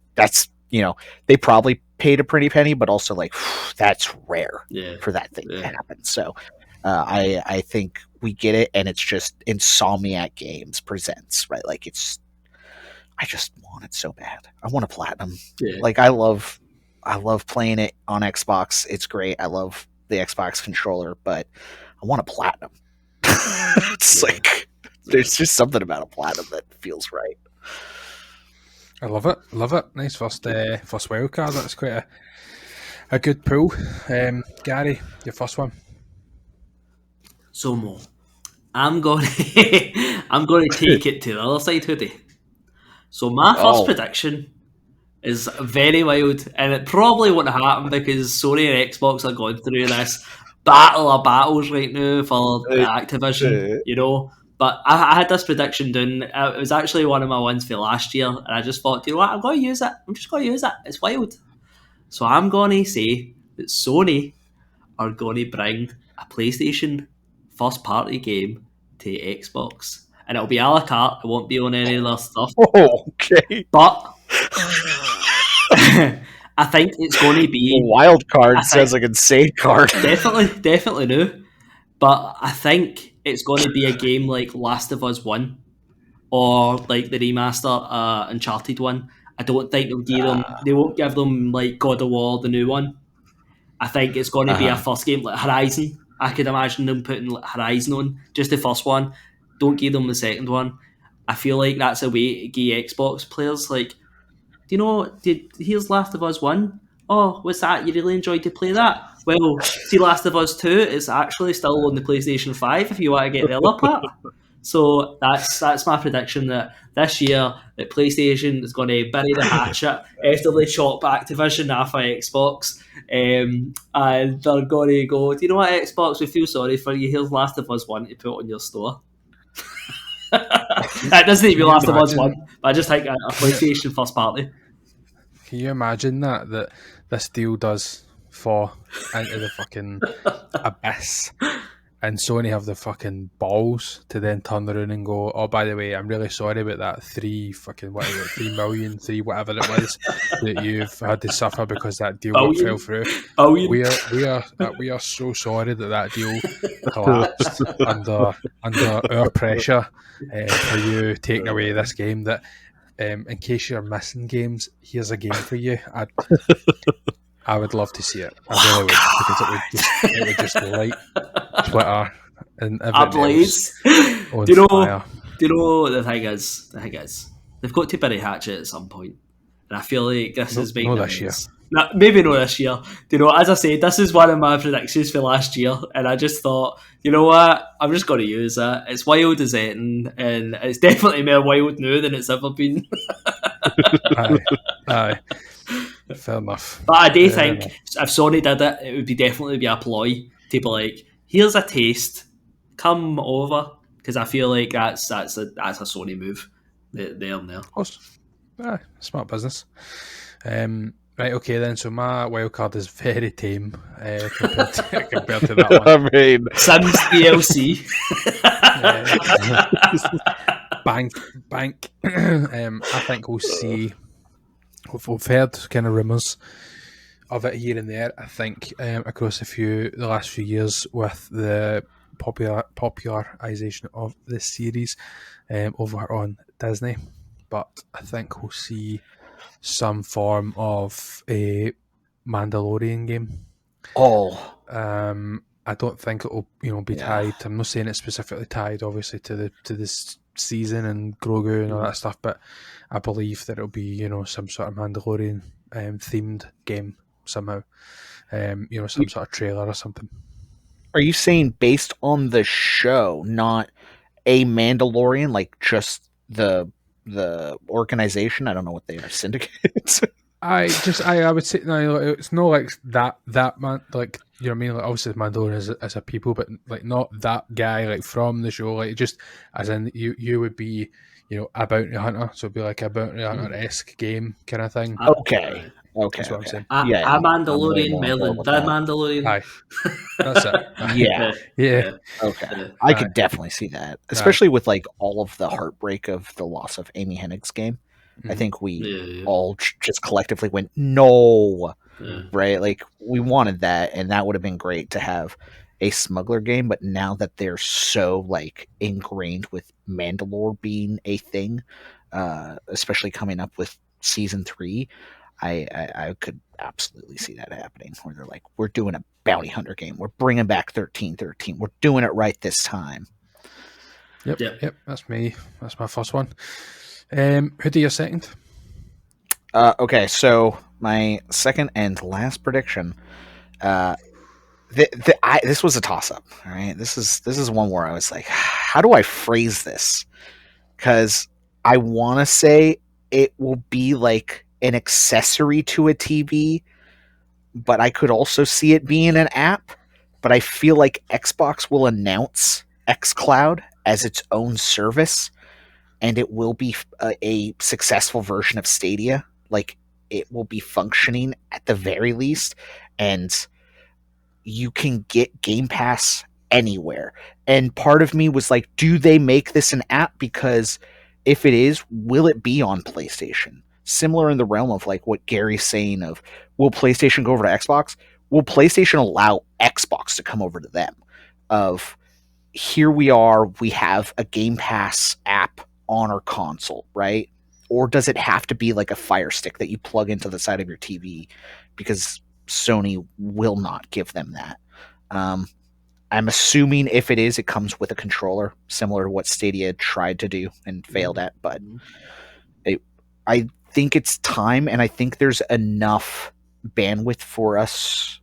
they probably paid a pretty penny, but also like that's rare for that thing to happen. So I think we get it, and it's just Insomniac Games presents, right? Like I just want it so bad. I want a platinum. Yeah. Like I love playing it on Xbox. It's great. I love the Xbox controller, but I want a platinum. It's like there's just something about a platinum that feels right. I love it. Nice first wild card. That's quite a good pull. Gary, your first one. So Mo, I'm going to take it to the other side, Hoodie. So my first prediction is very wild, and it probably won't happen because Sony and Xbox are going through this battle of battles right now for Activision, But I had this prediction done. It was actually one of my ones for last year, and I just thought, what, I'm going to use it. I'm just going to use it. It's wild. So I'm going to say that Sony are going to bring a PlayStation first-party game to Xbox. And it'll be a la carte. It won't be on any of their stuff. Oh, okay. But I think it's going to be... A wild card sounds like an insane card. Definitely no. But I think it's going to be a game like Last of Us 1 or like the remaster Uncharted 1. I don't think they won't give them like God of War, the new one. I think it's going to be a first game like Horizon. I could imagine them putting Horizon on, just the first one. Don't give them the second one. I feel like that's a way to give Xbox players like do you know, here's Last of Us 1. Oh, what's that? You really enjoyed to play that? Well, see Last of Us 2 is actually still on the PlayStation 5 if you want to get the other part. So that's my prediction, that this year that PlayStation is going to bury the hatchet after they chop Activision off of Xbox, and they're going to go, do you know what, Xbox, we feel sorry for you, here's Last of Us 1 to put on your store. That doesn't need to be Last of Us 1, but I just think a PlayStation first party. Can you imagine that this deal does fall into the fucking abyss, and Sony have the fucking balls to then turn around and go, oh, by the way, I'm really sorry about that 3 million, whatever it was that you've had to suffer because that deal fell through. We are so sorry that deal collapsed under our pressure for you taking away this game. That in case you're missing games, here's a game for you. I would love to see it. I really would, because it would just light Twitter and everything else on fire. Do you know the thing is? They've got to bury hatchet at some point, and I feel like this is making this year. No, maybe not this year. Do you know? As I said, this is one of my predictions for last year, and I just thought, you know what? I'm just going to use it. It's wild as anything, and it's definitely more wild now than it's ever been. Aye. Fair enough. But I do think if Sony did it, it would definitely be a ploy to be like, here's a taste, come over, because I feel like that's a Sony move there and there. Smart business. Right, okay then. So my wild card is very tame compared to that one. I mean, Sims DLC. Bank. I think we'll see. We've heard kind of rumours of it here and there. I think across the last few years with the popularisation of this series over on Disney, but I think we'll see some form of a Mandalorian game. I don't think it'll be tied. I'm not saying it's specifically tied, obviously, to this season and Grogu and all that stuff, but I believe that it'll be some sort of Mandalorian themed game somehow. Some sort of trailer or something. Are you saying based on the show, not a Mandalorian, like just the organization? I don't know what they are, Syndicate. I would say no. It's not like that man. Like, you know what I mean? Like, obviously, Mandalorian as a people, but like not that guy like from the show. Like, just as in you would be a bounty hunter, so it'd be like a bounty hunter-esque game kind of thing. Okay. That's what I'm saying. A Mandalorian, Melon, the Mandalorian. Aye, that's it. Yeah. Okay, I could definitely see that, especially with like all of the heartbreak of the loss of Amy Hennig's game. I think we all just collectively went, no, right? Like, we wanted that, and that would have been great to have a smuggler game, but now that they're so like ingrained with Mandalore being a thing, especially coming up with season 3, I could absolutely see that happening, where they're like, we're doing a bounty hunter game. We're bringing back 1313. We're doing it right this time. Yep. That's me. That's my first one. Who do you second? Okay, so my second and last prediction. This was a toss-up. All right, this is one where I was like, how do I phrase this? Because I want to say it will be like an accessory to a TV, but I could also see it being an app. But I feel like Xbox will announce xCloud as its own service, and it will be a successful version of Stadia. Like, it will be functioning at the very least, and you can get Game Pass anywhere. And part of me was like, do they make this an app? Because if it is, will it be on PlayStation? Similar in the realm of like what Gary's saying of, will PlayStation go over to Xbox? Will PlayStation allow Xbox to come over to them? Of, here we are, we have a Game Pass app on our console, right? Or does it have to be like a Fire Stick that you plug into the side of your TV? Because Sony will not give them that. I'm assuming if it is, it comes with a controller, similar to what Stadia tried to do and failed at. But I think it's time, and I think there's enough bandwidth for us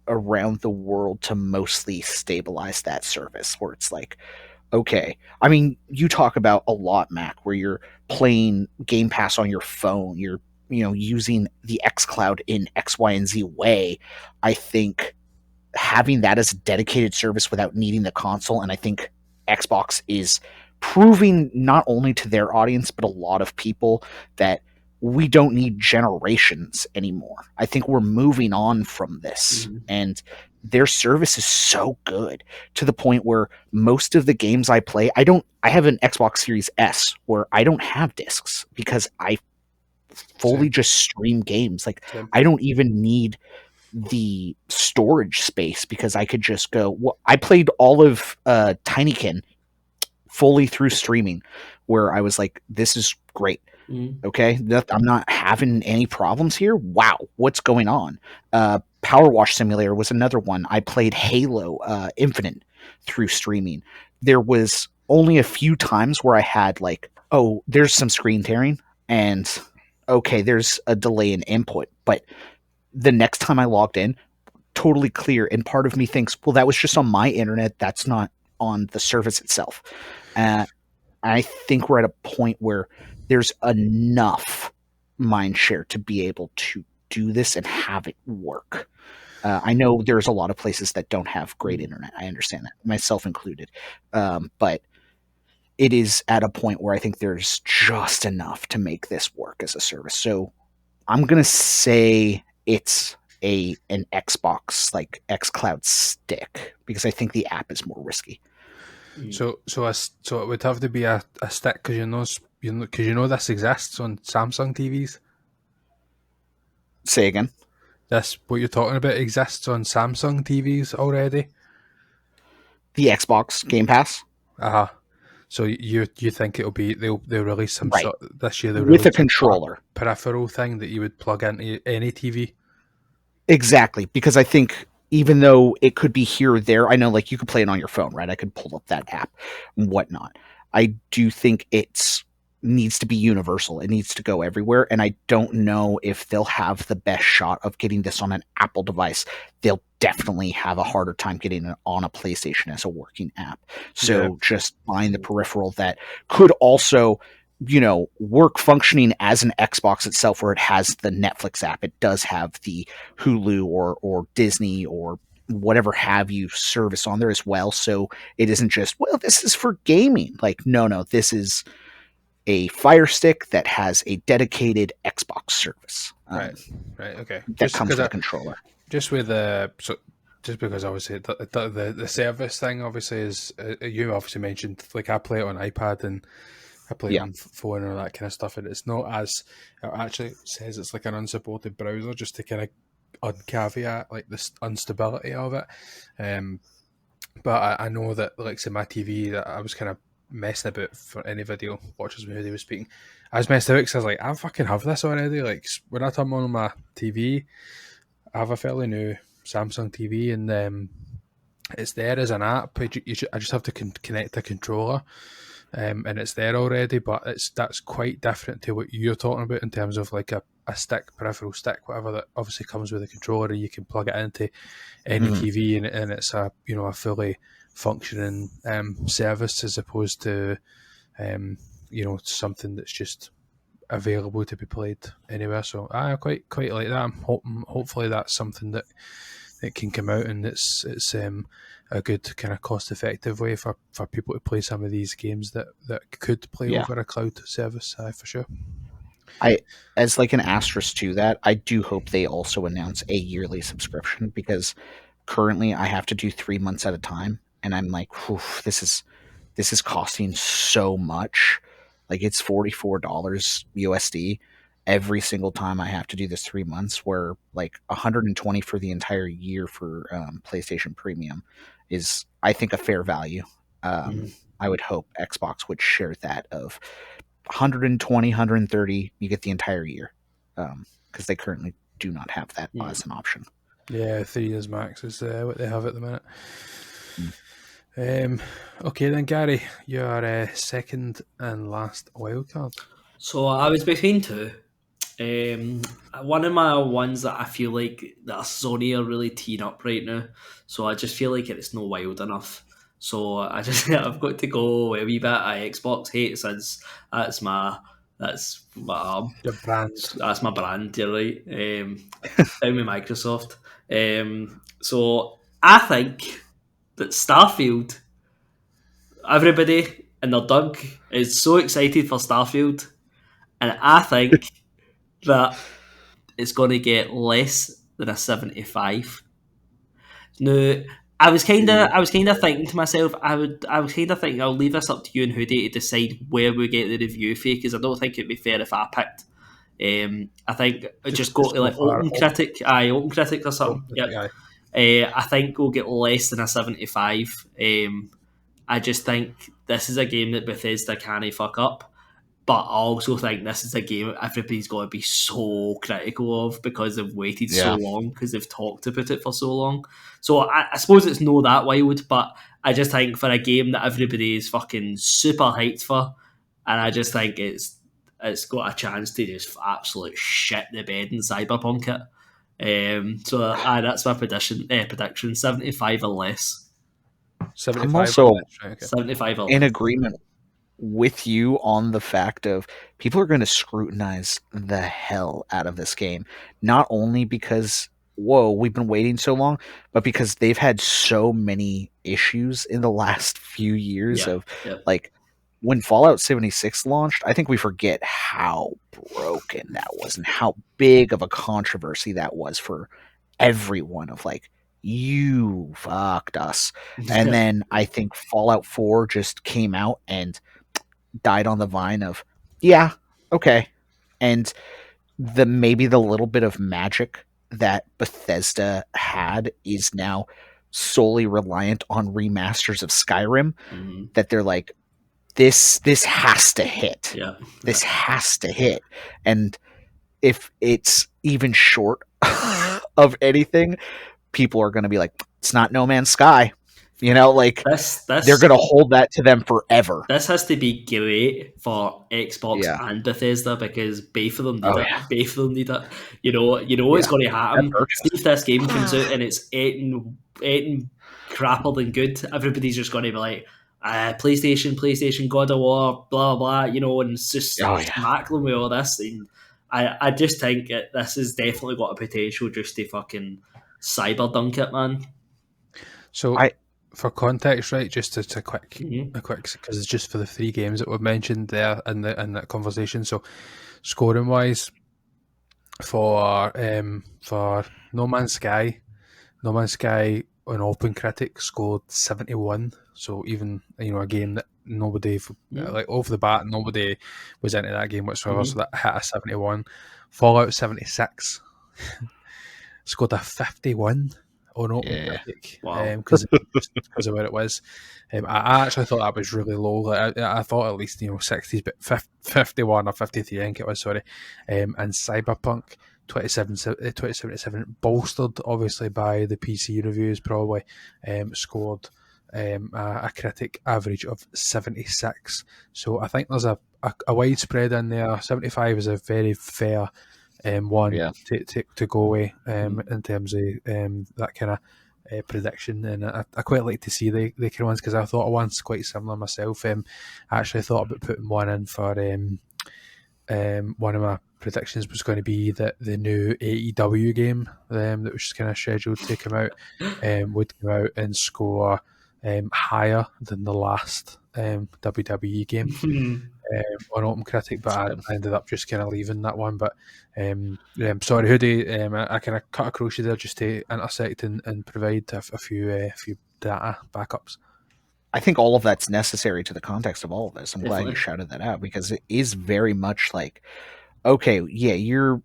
around the world to mostly stabilize that service, where it's like, okay, I mean, you talk about a lot, Mac, where you're playing Game Pass on your phone, you're using the xCloud in X, Y, and Z way. I think having that as a dedicated service without needing the console, and I think Xbox is proving not only to their audience but a lot of people that we don't need generations anymore. I think we're moving on from this, and their service is so good to the point where most of the games I play, I have an Xbox Series S where I don't have discs because I fully just stream games. Like, I don't even need the storage space because I could just go. Well, I played all of Tinykin fully through streaming, where I was like, "This is great." Okay, I'm not having any problems here. Wow, what's going on? Power Wash Simulator was another one. I played Halo Infinite through streaming. There was only a few times where I had like, oh, there's some screen tearing, and okay, there's a delay in input, but the next time I logged in, totally clear. And part of me thinks, well, that was just on my internet. That's not on the service itself. I think we're at a point where there's enough mind share to be able to do this and have it work. I know there's a lot of places that don't have great internet. I understand that, myself included. But it is at a point where I think there's just enough to make this work as a service. So I'm going to say it's an Xbox like xCloud stick because I think the app is more risky. So it would have to be a stick because this exists on Samsung TVs. Say again. This what you're talking about exists on Samsung TVs already. The Xbox Game Pass. So you think it'll be they'll release some right. This year with a controller peripheral thing that you would plug into any TV. Exactly, because I think even though it could be here or there, I know like you could play it on your phone, right? I could pull up that app and whatnot. I do think it needs to be universal. It needs to go everywhere. And I don't know if they'll have the best shot of getting this on an Apple device. They'll definitely have a harder time getting it on a PlayStation as a working app. So just buying the peripheral that could also work functioning as an Xbox itself, where it has the Netflix app. It does have the Hulu or Disney or whatever have you service on there as well. So it isn't just, well, this is for gaming. Like, no, this is a Fire Stick that has a dedicated Xbox service. Right, okay. That comes with a controller. Just because obviously the service thing obviously is, you obviously mentioned, like I play it on iPad and I play it on phone and all that kind of stuff, and it's not as, it actually says it's like an unsupported browser, just to kind of uncaveat like the instability of it. But I know that, like, say my TV that I was kind of messing about for any video watchers when they were speaking, I was messed out because I was like, I fucking have this already. Like, when I turn on my TV, I have a fairly new Samsung TV, and it's there as an app. I just have to connect a controller. And it's there already, but that's quite different to what you're talking about in terms of like a stick, peripheral stick, whatever, that obviously comes with a controller and you can plug it into any TV, and it's a fully functioning service, as opposed to something that's just available to be played anywhere. So I quite like that. I'm hopefully that's something that can come out, and it's a good kind of cost-effective way for people to play some of these games that could play over a cloud service, for sure. As like an asterisk to that, I do hope they also announce a yearly subscription, because currently I have to do 3 months at a time, and I'm like, this is costing so much. Like, it's $44 USD every single time I have to do this 3 months, where like $120 for the entire year for PlayStation Premium is, I think, a fair value. I would hope Xbox would share that of $120, $130, you get the entire year, because they currently do not have that as an option. Yeah, 3 years max is what they have at the minute. Okay then, Gary, your second and last wildcard. So I was between two. One of my ones that I feel like that Sony are really teeing up right now, so I just feel like it's no wild enough. So I've got to go a wee bit of Xbox hate since that's my Your brand. that's my brand. You're right. Down with Microsoft. So I think that Starfield, everybody in their dug is so excited for Starfield, and I think that it's going to get less than a 75. Now, I was kind of thinking to myself, I was kind of thinking I'll leave this up to you and Hoodie to decide where we get the review for, because I don't think it'd be fair if I picked. I think just go to like Open Critic or something. Yep. I think we'll get less than a 75. I just think this is a game that Bethesda can't fuck up. But I also think this is a game everybody's got to be so critical of because they've waited so long, because they've talked about it for so long. So I suppose it's no that wild, but I just think for a game that everybody is fucking super hyped for, and I just think it's got a chance to just absolute shit the bed and Cyberpunk it. So that's my prediction 75 or less. 75 I'm also 75 or less. in agreement with you on the fact of people are going to scrutinize the hell out of this game, not only because we've been waiting so long, but because they've had so many issues in the last few years like when Fallout 76 launched. I think we forget how broken that was and how big of a controversy that was for everyone, of like, you fucked us. And then I think Fallout 4 just came out and died on the vine of, okay. And maybe the little bit of magic that Bethesda had is now solely reliant on remasters of Skyrim, that they're like, this has to hit. This has to hit. And if it's even short of anything, people are going to be like, it's not No Man's Sky. You know, like they're going to hold that to them forever. This has to be great for Xbox and Bethesda, because both of them need it. Both of them need it. You know it's going to happen. See if this game comes out and it's eating crapper than good, everybody's just going to be like, PlayStation, God of War, blah, blah, blah, and it's just smack them with all this. And I just think this has definitely got a potential just to fucking cyber dunk it, man. So for context, right, just a quick, because it's just for the 3 games that we've mentioned there in that conversation. So scoring wise, for No Man's Sky on Open Critic scored 71. So even a game that nobody like off the bat, nobody was into that game whatsoever. So that hit a 71. Fallout 76 scored a 51 on Open Critic. Wow. Because of where it was. I actually thought that was really low. Like, I thought at least 60s, but 51 or 53, I think it was. Sorry, and Cyberpunk 2077, bolstered obviously by the PC reviews, probably scored a critic average of 76. So I think there's a widespread in there. 75 is a very fair one to go away in terms of that kind of prediction, and I quite like to see the kind of ones, because I thought of one's quite similar myself. I actually thought about putting one in for one of my predictions was going to be that the new AEW game that was kind of scheduled to come out would come out and score higher than the last WWE game on Open Critic, but I ended up just kind of leaving that one. But sorry, Hoodie, I kind of cut across you there just to intersect and provide a few data backups. I think all of that's necessary to the context of all of this. I'm glad you shouted that out, because it is very much like, okay, yeah, you're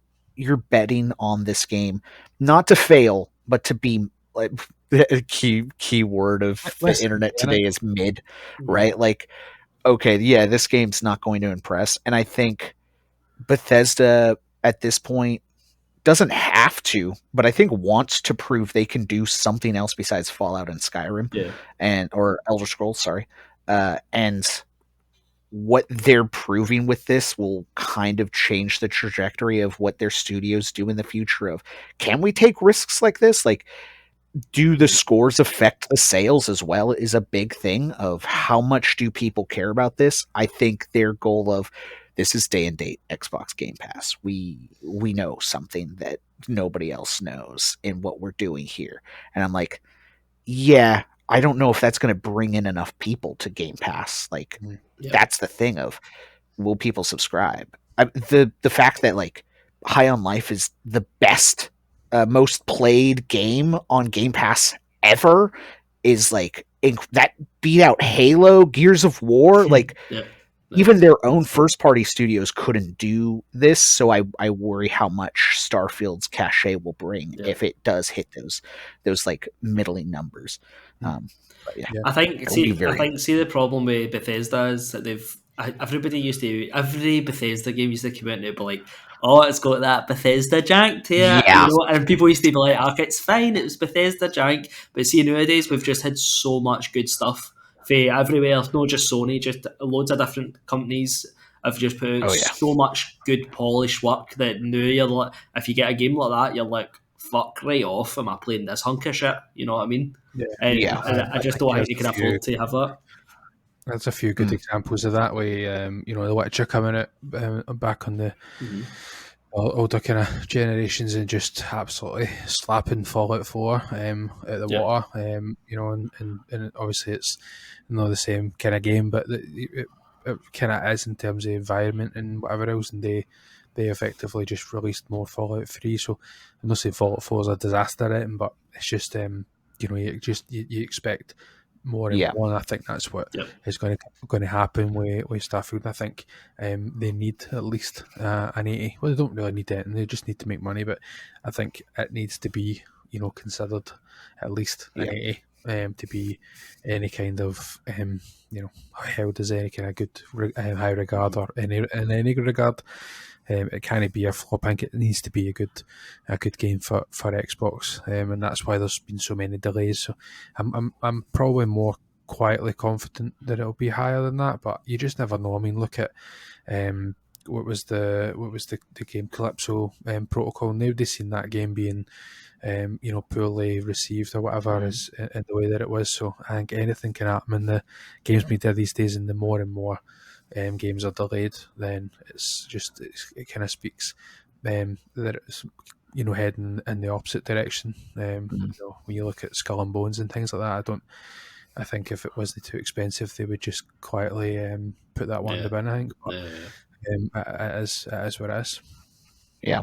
betting on this game not to fail, but to be like, the key word of the internet today is mid, right? Like, okay, yeah, this game's not going to impress. And I think Bethesda at this point doesn't have to, but I think wants to prove they can do something else besides Fallout and Skyrim, or Elder Scrolls, sorry. And what they're proving with this will kind of change the trajectory of what their studios do in the future of, can we take risks like this? Like, do the scores affect the sales as well is a big thing of how much do people care about this. I think their goal of, this is day and date Xbox Game Pass. We know something that nobody else knows in what we're doing here. And I'm like, yeah, I don't know if that's going to bring in enough people to Game Pass. Like, that's the thing of, will people subscribe? The fact that like High on Life is the best, most played game on Game Pass ever is like that beat out Halo, Gears of War. Like, even their own first party studios couldn't do this. So I worry how much Starfield's cachet will bring if it does hit those like middling numbers. I think the problem with Bethesda is that every Bethesda game used to come out and be like, oh, it's got that Bethesda jank to it, you know? And people used to be like, okay, it's fine, it was Bethesda jank. But see, nowadays we've just had so much good stuff for everywhere, not just Sony, just loads of different companies have just put out so much good polished work that now you're like, if you get a game like that, you're like, fuck right off, am I playing this hunk of shit? You know what I mean? I just don't think you can afford to have that. There's a few good examples of that way. The Witcher coming out back on the older kind of generations and just absolutely slapping Fallout 4 at the water. And obviously it's not the same kind of game, but it kind of is in terms of environment and whatever else. And they effectively just released more Fallout 3. So I'm not saying Fallout 4 is a disaster rating, but it's just you expect more and more, and I think that's what is going to happen with Starfield. I think they need at least an 80. Well, they don't really need it, and they just need to make money. But I think it needs to be considered at least an 80 to be any kind of held as any kind of good high regard or in any regard. It can't be a flop. I think it needs to be a good game for Xbox, and that's why there's been so many delays. So I'm probably more quietly confident that it'll be higher than that, but you just never know. I mean, look at what was the game Calypso Protocol. Nobody's seen that game being poorly received or whatever is in the way that it was. So I think anything can happen in the games media these days, and the more and more games are delayed, then it kind of speaks that it's heading in the opposite direction. When you look at Skull and Bones and things like that, I think if it wasn't too expensive, they would just quietly put that one in the bin. I think, but it is what it is. Yeah.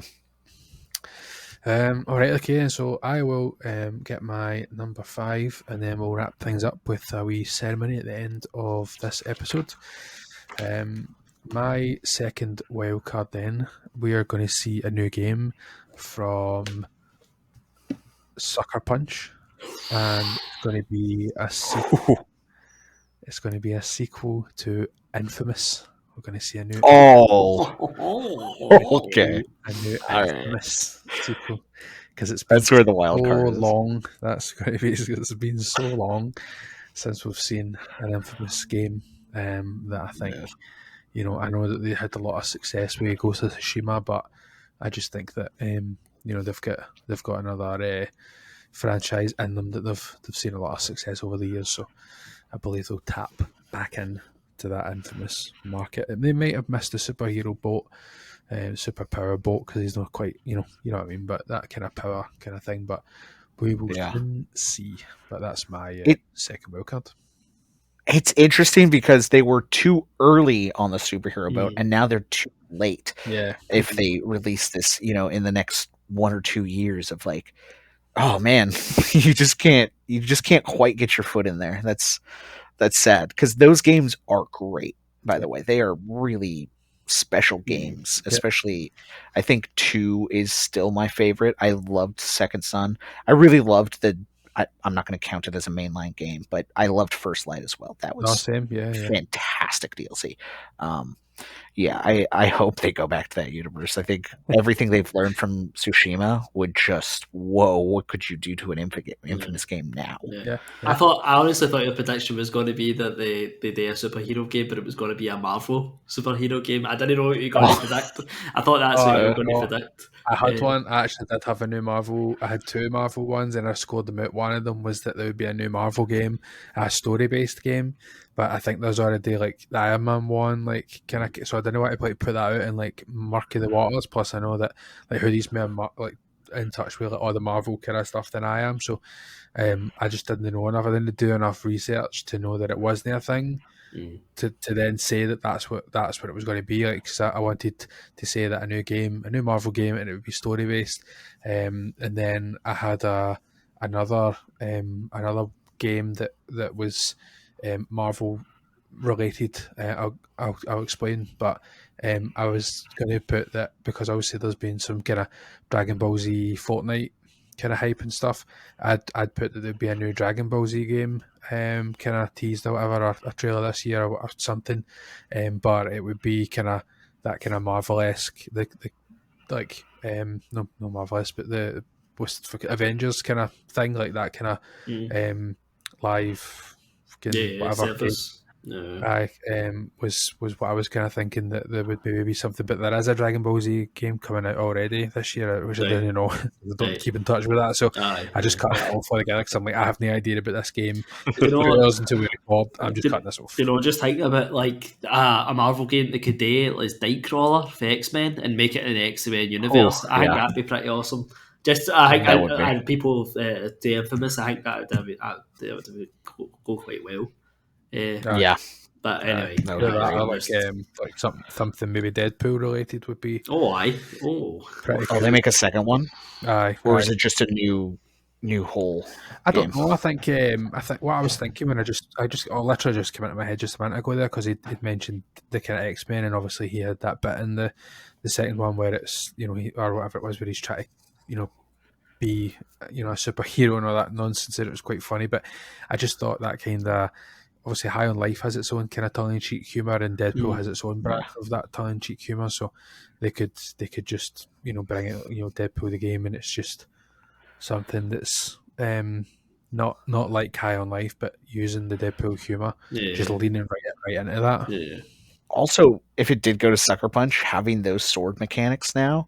All right, okay, and so I will get my number 5, and then we'll wrap things up with a wee ceremony at the end of this episode. My second wildcard, then, we are going to see a new game from Sucker Punch, and it's going to be a sequel. It's going to be a sequel to Infamous. We're going to see a new. Okay. A new Infamous sequel, because that's where the wild card is. Long. That's going to be. It's been so long since we've seen an Infamous game that I think. I know that they had a lot of success with Ghost of Tsushima, but I just think that they've got another franchise in them that they've seen a lot of success over the years. So I believe they'll tap back in to that Infamous market. They might have missed the superhero boat, superpower boat, because he's not quite you know what I mean. But that kind of power kind of thing. But we will soon see. But that's my second wildcard. It's interesting because they were too early on the superhero boat, and now they're too late. Yeah. If they release this, in the next 1 or 2 years of like, oh man, you just can't quite get your foot in there. That's sad, because those games are great. By the way, they are really special games. Especially, I think 2 is still my favorite. I loved Second Son. I really loved I'm not going to count it as a mainline game, but I loved First Light as well. That was same. Yeah. fantastic DLC. Yeah, I hope they go back to that universe. I think everything they've learned from Tsushima would just, whoa, what could you do to an infamous game now? Yeah. I honestly thought your prediction was going to be that they did a superhero game, but it was going to be a Marvel superhero game. I didn't know what you were going to predict. I thought that's what you were going to predict. I had one. I actually did have a new Marvel. I had two Marvel ones, and I scored them out. One of them was that there would be a new Marvel game, a story-based game. But I think there's already like the Iron Man one, like so I didn't want to like put that out and like murky the waters. Plus, I know that like Hoodie's more like in touch with like, all the Marvel kind of stuff than I am. So I just didn't know enough. I didn't do enough research to know that it wasn't a thing. To then say that that's what it was going to be like. Cause I wanted to say that a new Marvel game, and it would be story based. And then I had another game that was Marvel related. I'll explain, but I was going to put that because obviously there's been some kind of Dragon Ball Z Fortnite kind of hype and stuff. I'd put that there'd be a new Dragon Ball Z game kind of teased or whatever, or a trailer this year or something, but it would be kind of that kind of Marvel-esque, the no Marvel-esque, but the Avengers kind of thing, like that kind of live whatever. Was what I was kind of thinking, that there would maybe be something, but there is a Dragon Ball Z game coming out already this year, which I didn't know. I don't keep in touch with that, so I just cut it off altogether because I'm like, I have no idea about this game. Until we record, I'm just cutting this off. Just think about like a Marvel game that could do like Nightcrawler for X-Men and make it in the X-Men universe. I think that'd be pretty awesome. I think and people do Infamous. I think that would go quite well. But anyway, like something maybe Deadpool related would be. They make a second one, or is it just a new whole? I don't know. I think what I was thinking when I literally just came into my head just a minute ago there, because he'd mentioned the kind of X-Men, and obviously he had that bit in the second one where it's or whatever it was, where he's trying to be a superhero and all that nonsense, and it was quite funny. But I just thought that kind of, obviously High on Life has its own kind of tongue-in-cheek humour, and Deadpool has its own brand of that tongue-in-cheek humour, so they could just bring it, Deadpool the game, and it's just something that's not like High on Life, but using the Deadpool humour, just leaning right into that. Also, if it did go to Sucker Punch, having those sword mechanics now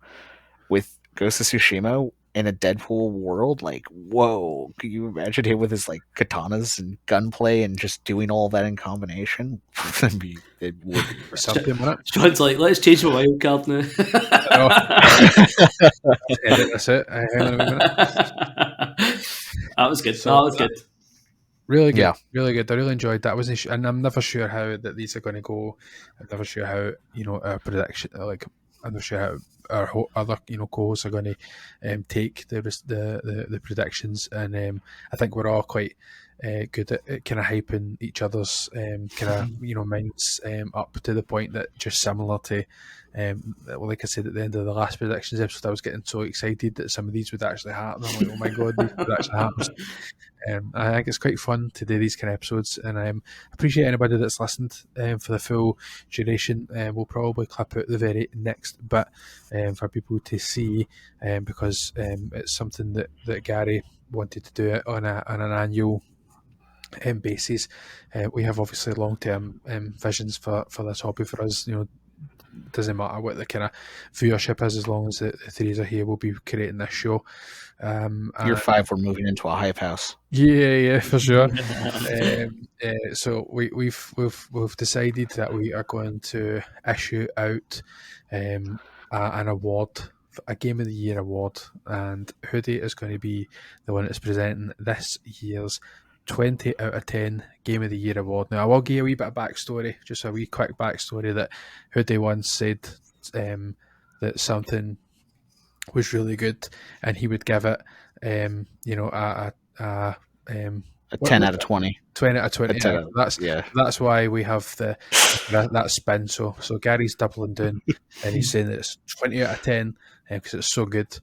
with Ghost of Tsushima in a Deadpool world, like, whoa, could you imagine him with his like katanas and gunplay and just doing all that in combination? It would be something. Sean's like, let's change the wild card now. That's it. That was good. Really good, really good. I really enjoyed that. And I'm never sure how that these are going to go. I'm never sure how our prediction, like I'm not sure how our other co-hosts are going to take the predictions, and I think we're all quite good at kind of hyping each other's kind of minds up to the point that just similar to like I said at the end of the last predictions episode, I was getting so excited that some of these would actually happen. I'm like, oh my god, these would actually happen. I think it's quite fun to do these kind of episodes, and I appreciate anybody that's listened for the full duration. We'll probably clip out the very next bit for people to see, because it's something that Gary wanted to do it on an annual basis. We have obviously long-term visions for this hobby for us. Doesn't matter what the kind of viewership is, as long as the threes are here, we'll be creating this show. Year 5, we're moving into a hype house. Yeah, for sure. So we've decided that we are going to issue out an award, a Game of the Year award, and Hoodie is going to be the one that's presenting this year's 20 out of 10 Game of the Year award. Now, I will give you a wee bit of backstory, just a wee quick backstory, that Hoodie once said that something was really good, and he would give it, a 10 out of 20. 20 out of 20. That's why we have that spin. So Gary's doubling down, and he's saying that it's 20 out of 10 because it's so good.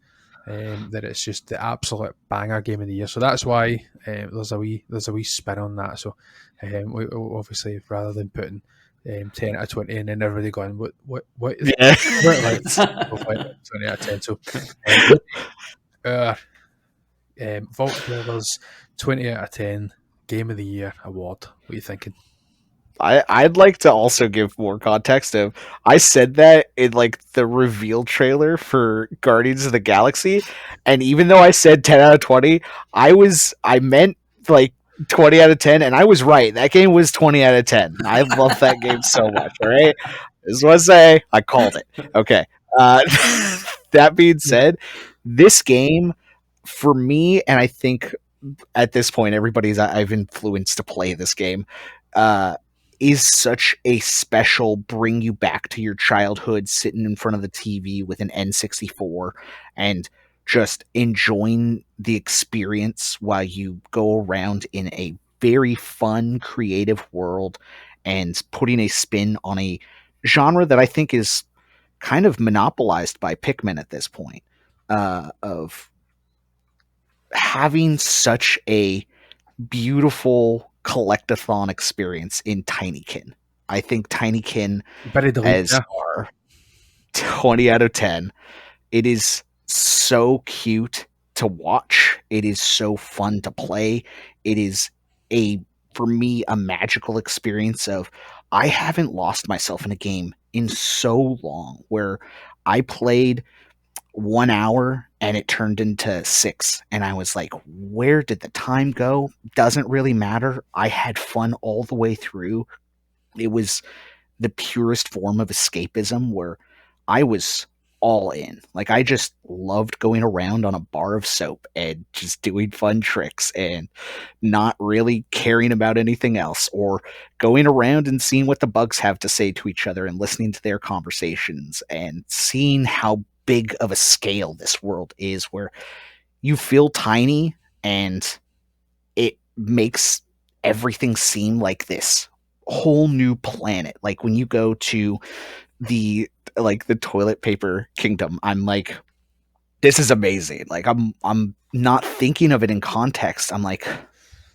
That it's just the absolute banger Game of the Year. So that's why there's a wee spin on that. So we obviously, rather than putting 10 out of 20, and then everybody going, what is Yeah. like 20 out of 10. So, Vault Dwellers 20 out of 10 Game of the Year award. What are you thinking? I'd like to also give more context of I said that in like the reveal trailer for Guardians of the Galaxy, and even though I said 10 out of 20, I meant like 20 out of 10, and I was right. That game was 20 out of 10. I love that game so much, all right? This is what I say. I called it. Okay. That being said, this game for me, and I think at this point everybody's I've influenced to play this game, is such a special bring you back to your childhood, sitting in front of the TV with an N64 and just enjoying the experience while you go around in a very fun, creative world and putting a spin on a genre that I think is kind of monopolized by Pikmin at this point, of having such a beautiful collectathon experience in Tinykin. I think Tinykin as our 20 out of 10. It is so cute to watch. It is so fun to play. It is for me, a magical experience of I haven't lost myself in a game in so long, where I played 1 hour and it turned into 6, and I was like, where did the time go? Doesn't really matter. I had fun all the way through. It was the purest form of escapism where I was all in. Like, I just loved going around on a bar of soap and just doing fun tricks and not really caring about anything else, or going around and seeing what the bugs have to say to each other and listening to their conversations and seeing how big of a scale this world is, where you feel tiny and it makes everything seem like this whole new planet. Like when you go to the toilet paper kingdom, I'm like, this is amazing. Like I'm not thinking of it in context. I'm like,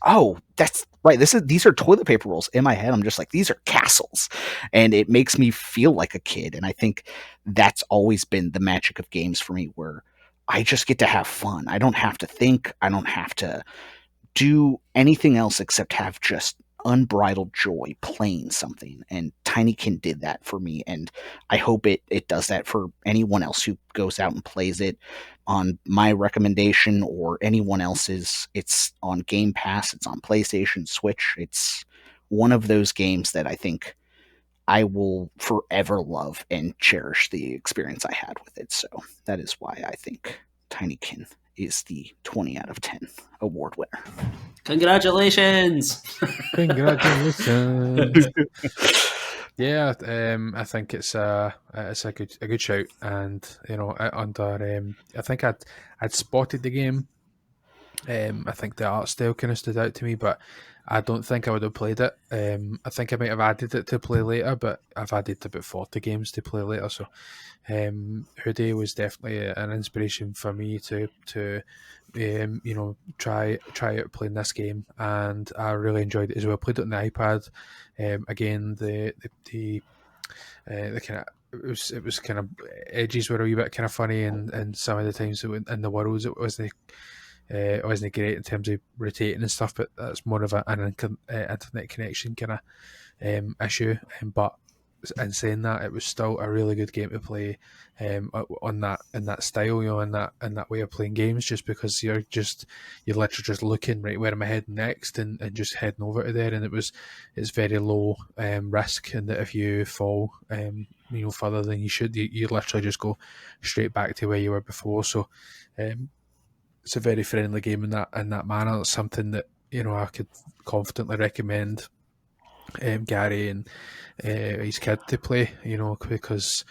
oh, that's right. These are toilet paper rolls. In my head, I'm just like, these are castles. And it makes me feel like a kid. And I think that's always been the magic of games for me, where I just get to have fun. I don't have to think. I don't have to do anything else except have just unbridled joy playing something. And Tinykin did that for me, and I hope it does that for anyone else who goes out and plays it on my recommendation or anyone else's. It's on Game Pass, it's on PlayStation, Switch. It's one of those games that I think I will forever love and cherish the experience I had with it. So that is why I think Tinykin is the 20 out of 10 award winner. Congratulations! Congratulations! Yeah, I think it's a good shout, and I think I'd spotted the game. I think the art style kind of stood out to me, but I don't think I would have played it. I think I might have added it to play later, but I've added about 40 games to play later. So, Hoodie was definitely an inspiration for me to try out playing this game, and I really enjoyed it as well. I played it on the iPad. Again, the kind of it was kind of edges were a wee bit kind of funny, and some of the times in the worlds it wasn't great in terms of rotating and stuff, but that's more of an internet connection kind of issue. But in saying that, it was still a really good game to play in that style, in that way of playing games, just because you're literally just looking, right, where am I heading next, and just heading over to there, and it's very low risk, and that if you fall further than you should, you literally just go straight back to where you were before. So it's a very friendly game in that manner. It's something that I could confidently recommend Gary and his kid to play, because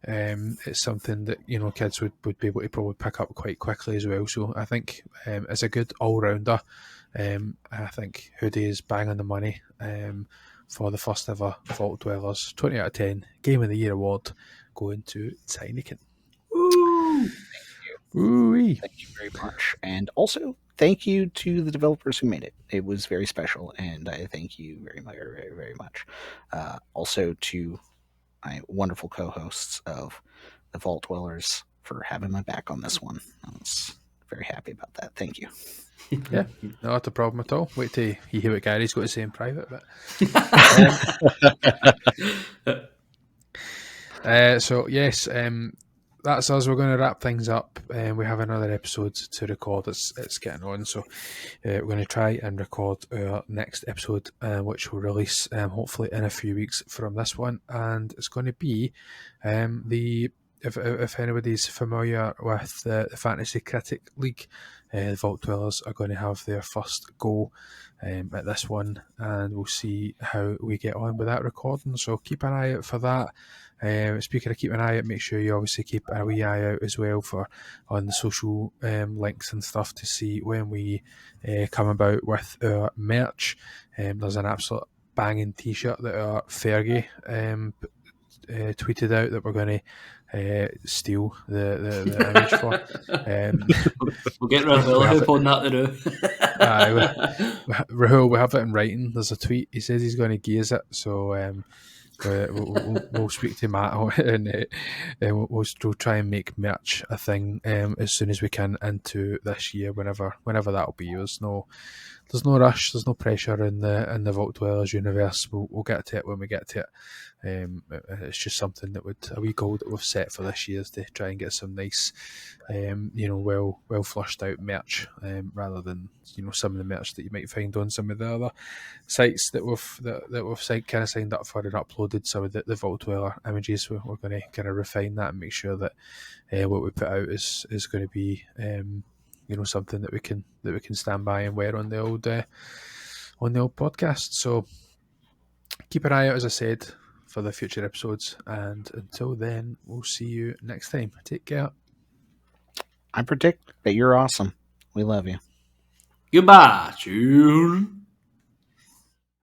it's something that kids would be able to probably pick up quite quickly as well. So I think it's a good all-rounder. I think Hoodie is bang on the money for the first ever Vault Dwellers 20 out of 10 Game of the Year award going to Tinykin. Woo! Ooh-wee. Thank you very much. And also, thank you to the developers who made it. It was very special, and I thank you very, very, very, very much. Also to my wonderful co-hosts of the Vault Dwellers for having my back on this one. I was very happy about that. Thank you. Yeah, not a problem at all. Wait till you hear what Gary's got to say in private. But so yes, that's us. We're going to wrap things up. We have another episode to record. It's getting on, so we're going to try and record our next episode, which will release hopefully in a few weeks from this one, and it's going to be if anybody's familiar with the Fantasy Critic League, the Vault Dwellers are going to have their first go at this one, and we'll see how we get on with that recording. So keep an eye out for that. Speaking of keep an eye out, make sure you obviously keep a wee eye out as well for on the social links and stuff to see when we come about with our merch. There's an absolute banging t-shirt that our Fergie tweeted out that we're going to steal the image for. We'll get Rahul on that to Rahul, we have it in writing. There's a tweet. He says he's going to gears it, so we'll speak to Matt and we'll try and make merch a thing as soon as we can into this year, whenever that'll be. There's no rush, there's no pressure in the Vault Dwellers universe. We'll get to it when we get to it. It's just something that a wee goal that we've set for this year is to try and get some nice, well flushed out merch, rather than some of the merch that you might find on some of the other sites that we've kind of signed up for and uploaded some of the Vault Dweller images. We're going to kind of refine that and make sure that what we put out is going to be something that we can stand by and wear on the old podcast. So keep an eye out, as I said, for the future episodes, and until then, we'll see you next time. Take care. I predict that you're awesome. We love you. Goodbye, tune.